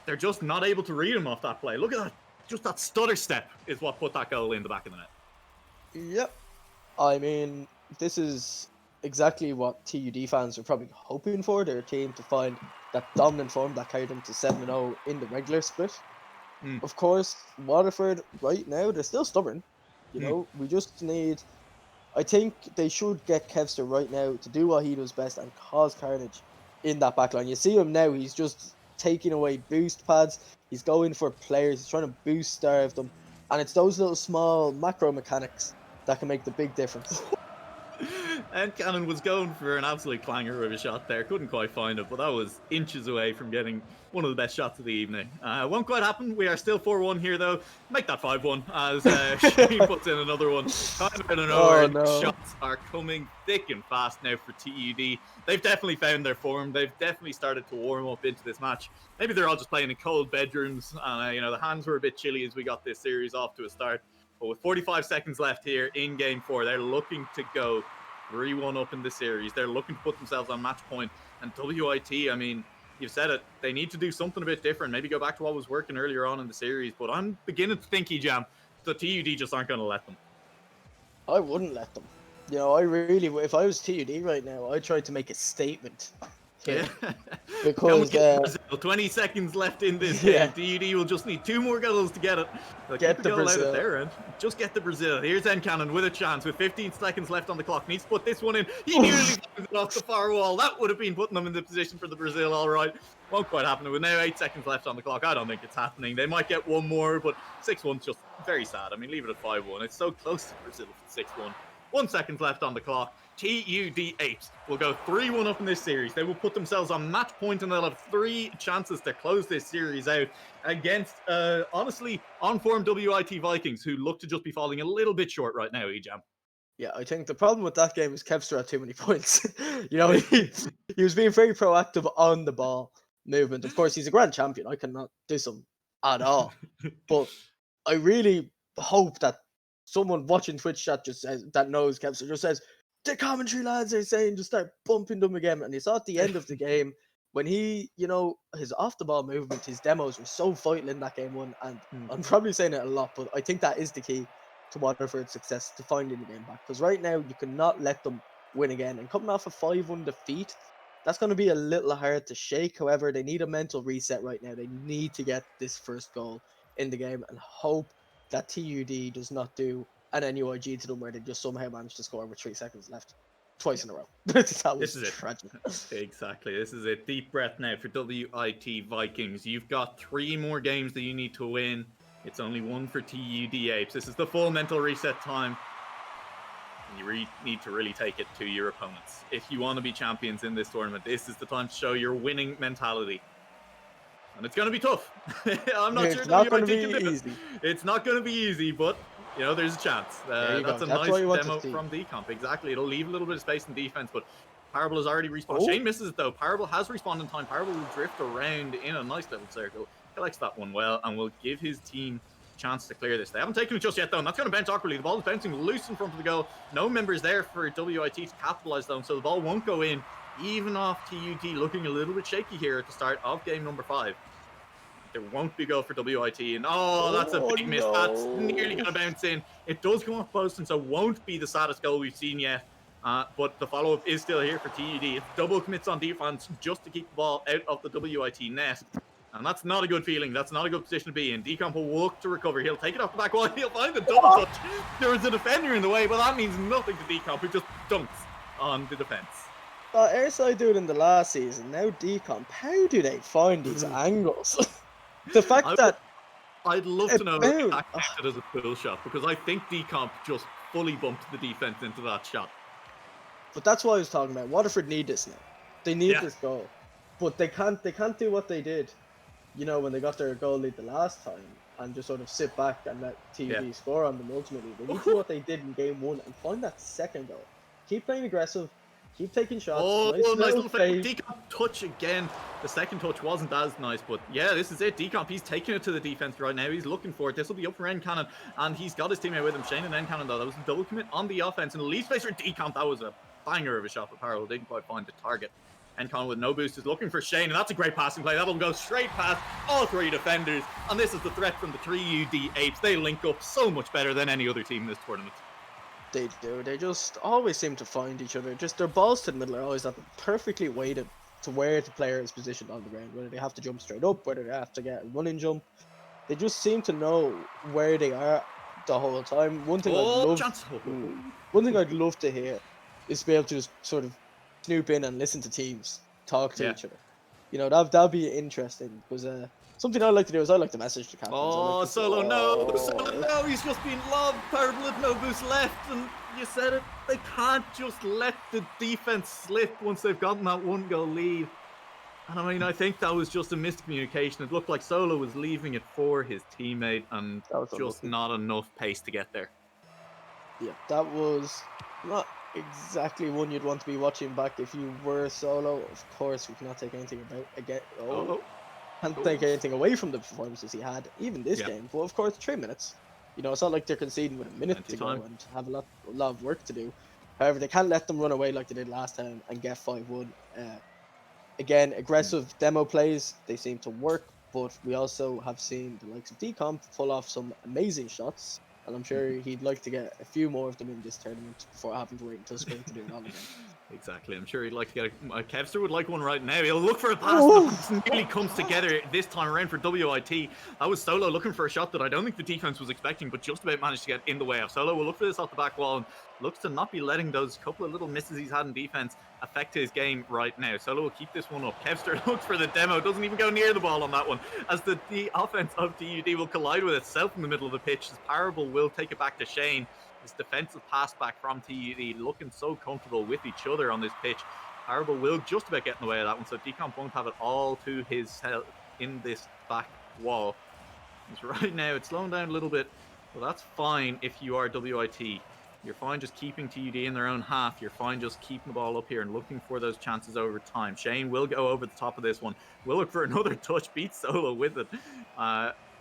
they're just not able to read him off that play. Look at that. Just that stutter step is what put that goal in the back of the net. Yep. I mean, this is exactly what TUD fans are probably hoping for. Their team to find that dominant form that carried them to 7-0 in the regular split. Of course, Waterford right now, they're still stubborn. You know, we just need... I think they should get Kevster right now to do what he does best and cause carnage in that backline. You see him now, he's just taking away boost pads. He's going for players. He's trying to boost starve them. And it's those little small macro mechanics that can make the big difference. And Cannon was going for an absolute clanger of a shot there. Couldn't quite find it, but that was inches away from getting one of the best shots of the evening. Won't quite happen. We are still 4-1 here, though. Make that 5-1 as Shane puts in another one. Kind of out of nowhere. No. Shots are coming thick and fast now for TUD. They've definitely found their form. They've definitely started to warm up into this match. Maybe they're all just playing in cold bedrooms. You know, the hands were a bit chilly as we got this series off to a start. But with 45 seconds left here in Game 4, they're looking to go 3-1 up in the series. They're looking to put themselves on match point. And WIT, I mean, you've said it, they need to do something a bit different. Maybe go back to what was working earlier on in the series. But I'm beginning to think, Jam, the TUD just aren't going to let them. I wouldn't let them. You know, I really, if I was TUD right now, I'd try to make a statement. Yeah. Because 20 seconds left in this game. TUD will just need 2 more goals to get it. Get the Brazil. Out at their end. Just get the Brazil. Here's Ncannon with a chance with 15 seconds left on the clock. Needs to put this one in. He nearly finds it off the far wall. That would have been putting them in the position for the Brazil, all right. Won't quite happen. With now 8 seconds left on the clock, I don't think it's happening. They might get one more, but 6-1's just very sad. I mean, leave it at 5-1. It's so close to Brazil for 6-1. 1 second left on the clock. TUD Apes will go 3-1 up in this series. They will put themselves on match point, and they'll have 3 chances to close this series out against, honestly, on-form WIT Vikings, who look to just be falling a little bit short right now, Ejam. Yeah, I think the problem with that game is Kevster had too many points. You know, he was being very proactive on the ball movement. Of course, he's a grand champion. I cannot diss him at all. But I really hope that someone watching Twitch chat just says, that knows Kevster, just says, the commentary lads are saying just start bumping them again. And you saw at the end of the game when he, you know, his off the ball movement, his demos were so vital in that game 1. And I'm probably saying it a lot, but I think that is the key to Waterford's success, to finding the game back. Because right now you cannot let them win again. And coming off a 5-1 defeat, that's going to be a little hard to shake. However, they need a mental reset right now. They need to get this first goal in the game and hope that TUD does not do an NUIG to them where they just somehow managed to score with 3 seconds left twice in a row. That was tragic. Exactly. This is a deep breath now for WIT Vikings. You've got 3 more games that you need to win. It's only 1 for TUD Apes. This is the full mental reset time. And you need to really take it to your opponents. If you want to be champions in this tournament, this is the time to show your winning mentality. And it's going to be tough. I'm not sure WIT can do it. It's not going to be easy, but you know, there's a chance. That's a nice demo from Decomp. Exactly. It'll leave a little bit of space in defense, but Parable has already respawned. Shane misses it, though. Parable has respawned in time. Parable will drift around in a nice little circle. Collects that one well and will give his team a chance to clear this. They haven't taken it just yet, though, and that's going to bounce awkwardly. The ball is bouncing loose in front of the goal. No members there for WIT to capitalize, though, so the ball won't go in. Even off TUD looking a little bit shaky here at the start of game number 5. There won't be goal for WIT, and that's a big miss. That's nearly going to bounce in. It does come off post, and so won't be the saddest goal we've seen yet. But the follow-up is still here for TUD. It's double commits on defense just to keep the ball out of the WIT net. And that's not a good feeling. That's not a good position to be in. Decomp will look to recover. He'll take it off the back wall. He'll find the double touch. There is a defender in the way, but that means nothing to Decomp, who just dunks on the defense. Airside do it in the last season. Now Decomp, how do they find these angles? The fact I'd love to know if that counted as a pull shot, because I think Decomp just fully bumped the defense into that shot. But that's what I was talking about. Waterford need this now. They need this goal. But they can't do what they did, you know, when they got their goal lead the last time and just sort of sit back and let TUD score on them ultimately. They need to do what they did in game 1 and find that second goal. Keep playing aggressive. Keep taking shots. Nice little fake. Decomp touch again. The second touch wasn't as nice, but yeah, this is it. Decomp, he's taking it to the defense right now. He's looking for it. This will be up for Encannon, and he's got his teammate with him, Shane and Encannon, though. That was a double commit on the offense, and the lead space for Decomp. That was a banger of a shot, but Parallel didn't quite find the target. Encannon with no boost is looking for Shane, and that's a great passing play. That'll go straight past all 3 defenders, and this is the threat from the 3 UD Apes. They link up so much better than any other team in this tournament. They do. They just always seem to find each other. Just their balls to the middle are always perfectly weighted to where the player is positioned on the ground. Whether they have to jump straight up, whether they have to get a running jump. They just seem to know where they are the whole time. One thing I'd love to hear is to be able to just sort of snoop in and listen to teams talk to each other. You know, that'd be interesting, because something I like to do is I like to message the captains. Oh, Solo, no! Solo, no! He's just been lobbed. Parable with no boost left, and you said it. They can't just let the defense slip once they've gotten that 1-goal lead. And I mean, I think that was just a miscommunication. It looked like Solo was leaving it for his teammate, and just not enough pace to get there. Yeah, that was not exactly one you'd want to be watching back if you were Solo. Of course, we cannot take anything can't take anything away from the performances he had, even this game. But of course, 3 minutes. You know, it's not like they're conceding with a minute to go and have a lot of work to do. However, they can't let them run away like they did last time and get 5-1. Again, aggressive demo plays, they seem to work, but we also have seen the likes of Decomp pull off some amazing shots, and I'm sure he'd like to get a few more of them in this tournament before having to wait until spring to do it all again. Exactly. I'm sure he'd like to get a Kevster would like one right now. He'll look for a pass that nearly comes together this time around for WIT. That was Solo looking for a shot that I don't think the defense was expecting, but just about managed to get in the way of. Solo will look for this off the back wall and looks to not be letting those couple of little misses he's had in defense affect his game right now. Solo will keep this one up. Kevster looks for the demo, doesn't even go near the ball on that one, as the offense of TUD will collide with itself in the middle of the pitch, as Parable will take it back to Shane. This defensive pass back from TUD looking so comfortable with each other on this pitch. Parable will just about get in the way of that one, so Decomp won't have it all to his help in this back wall. Because right now it's slowing down a little bit, but that's fine if you are WIT. You're fine just keeping TUD in their own half. You're fine just keeping the ball up here and looking for those chances over time. Shane will go over the top of this one. Will look for another touch, beat Solo with it.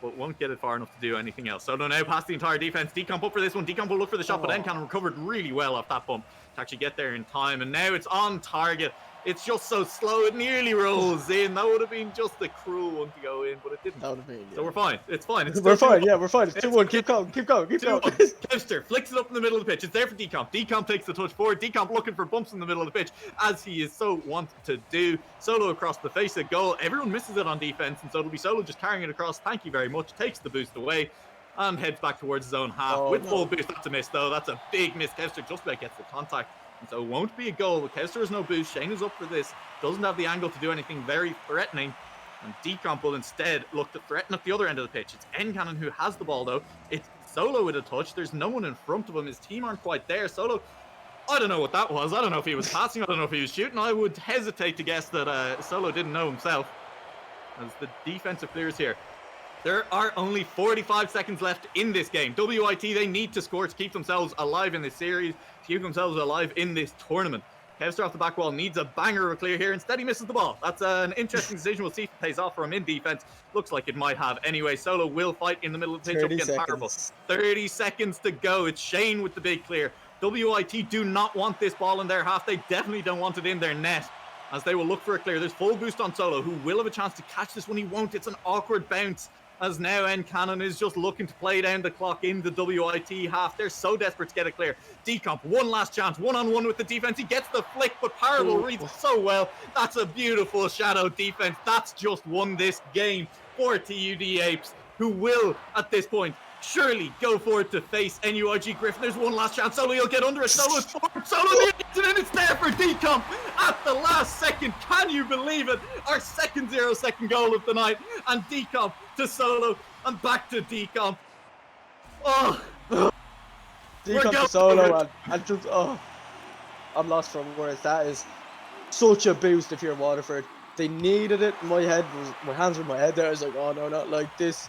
But won't get it far enough to do anything else. Solo now past the entire defense. Decomp up for this one. Decomp will look for the shot, but Encannon recovered really well off that bump to actually get there in time. And now it's on target. It's just so slow, it nearly rolls in. That would have been just the cruel one to go in, but it didn't. That would have been, So we're fine. It's fine. We're fine, we're fine. It's 2-1. Keep going. Kevster flicks it up in the middle of the pitch. It's there for Decomp. Decomp takes the touch forward. Decomp looking for bumps in the middle of the pitch, as he is so wanted to do. Solo across the face of goal. Everyone misses it on defense, and so it'll be Solo just carrying it across. Thank you very much. Takes the boost away and heads back towards his own half with full boost. That's a miss, though. That's a big miss. Kevster just about gets the contact. And so it won't be a goal, but Kevster has no boost. Shane is up for this. Doesn't have the angle to do anything very threatening. And Decomp will instead look to threaten at the other end of the pitch. It's Encannon who has the ball, though. It's Solo with a touch. There's no one in front of him. His team aren't quite there. Solo, I don't know what that was. I don't know if he was passing. I don't know if he was shooting. I would hesitate to guess that Solo didn't know himself. As the defensive clears here. There are only 45 seconds left in this game. WIT, they need to score to keep themselves alive in this series, to keep themselves alive in this tournament. Kevster off the back wall needs a banger of a clear here. Instead, he misses the ball. That's an interesting decision. We'll see if it pays off for him in defense. Looks like it might have. Anyway, Solo will fight in the middle of the pitch up against Parable. 30 seconds to go. It's Shane with the big clear. WIT do not want this ball in their half. They definitely don't want it in their net, as they will look for a clear. There's full boost on Solo, who will have a chance to catch this one. He won't. It's an awkward bounce. as now Ncannon is just looking to play down the clock in the WIT half. They're so desperate to get it clear. Decomp, one last chance, one-on-one with the defense. He gets the flick, but Parable reads it so well. That's a beautiful shadow defense. That's just won this game for TUD Apes, who will, at this point, surely go forward to face NUIG Griffin. There's one last chance. Solo, you'll get under it. Solo's forward. Solo, and it's there for Decomp at the last second. Can you believe it? Our second 0-second goal of the night. And Decomp to Solo and back to Decomp. Oh, Decomp to Solo and just, I'm lost for words. That is such a boost if you're Waterford. They needed it. My hands were in my head there. I was like, oh no, not like this.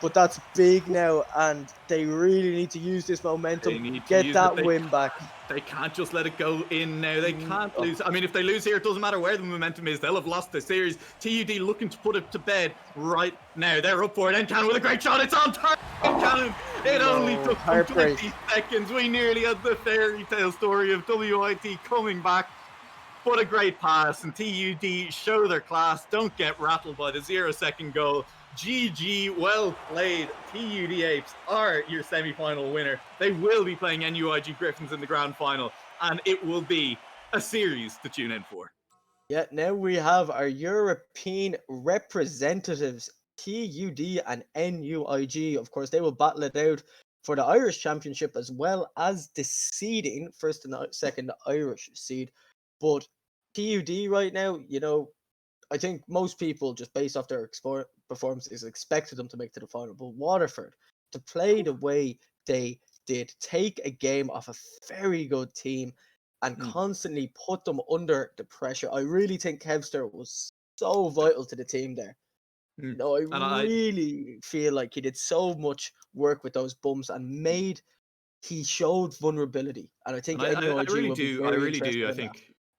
But that's big now, and they really need to use this momentum, get that win back. They can't just let it go in now. They can't lose. I mean, if they lose here, it doesn't matter where the momentum is. They'll have lost the series. TUD looking to put it to bed right now. They're up for it. Ncannon with a great shot. It's on target. Ncannon. It only took 20 seconds. We nearly had the fairy tale story of WIT coming back. What a great pass, and TUD show their class. Don't get rattled by the 0-second goal. GG, well played. TUD Apes are your semi-final winner. They will be playing NUIG Griffins in the grand final, and it will be a series to tune in for. Yeah, now we have our European representatives, TUD and NUIG. Of course, they will battle it out for the Irish Championship as well as the seeding, first and second Irish seed. But TUD right now, you know, I think most people, just based off their performances, expected them to make to the final. But Waterford, to play the way they did, take a game off a very good team and constantly put them under the pressure. I really think Kevster was so vital to the team there. You know, I really feel like he did so much work with those bumps and he showed vulnerability. And I think I really do.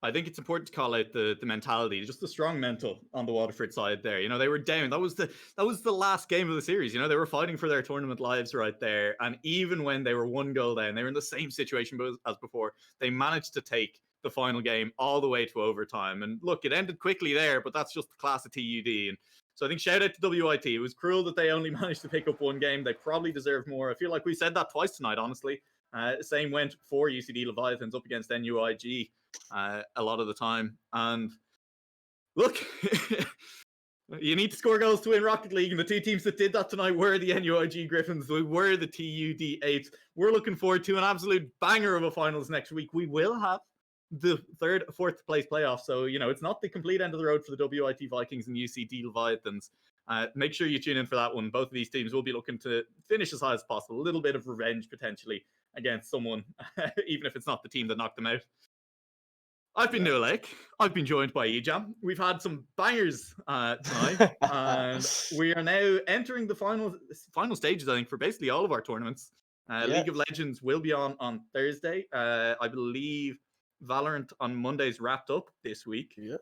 I think it's important to call out the mentality, just the strong mental on the Waterford side there. You know, they were down. That was the last game of the series. You know, they were fighting for their tournament lives right there. And even when they were one goal down, they were in the same situation as before. They managed to take the final game all the way to overtime. And look, it ended quickly there, but that's just the class of TUD. And so I think shout out to WIT. It was cruel that they only managed to pick up one game. They probably deserved more. I feel like we said that twice tonight, honestly. Same went for UCD Leviathans up against NUIG a lot of the time. And look, you need to score goals to win Rocket League, and the two teams that did that tonight were the NUIG Griffins. We were the TUD Apes. We're looking forward to an absolute banger of a finals next week. We will have the fourth place playoff, so you know it's not the complete end of the road for the WIT Vikings and UCD Leviathans. Make sure you tune in for that one. Both of these teams will be looking to finish as high as possible. A little bit of revenge potentially against someone, even if it's not the team that knocked them out. I've been Noah Lake. I've been joined by Ejam. We've had some bangers tonight, and we are now entering the final stages, I think, for basically all of our tournaments. League of Legends will be on Thursday. I believe Valorant on Monday's wrapped up this week. Yeah.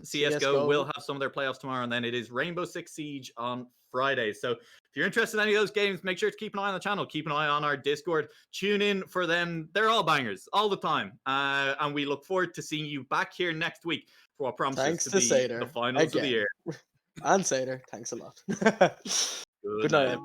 CSGO will have some of their playoffs tomorrow, and then it is Rainbow Six Siege on Friday. So if you're interested in any of those games, make sure to keep an eye on the channel. Keep an eye on our Discord. Tune in for them. They're all bangers all the time. And we look forward to seeing you back here next week for what promises to be Seder, the finals of the year. And Seder, thanks a lot. Good night.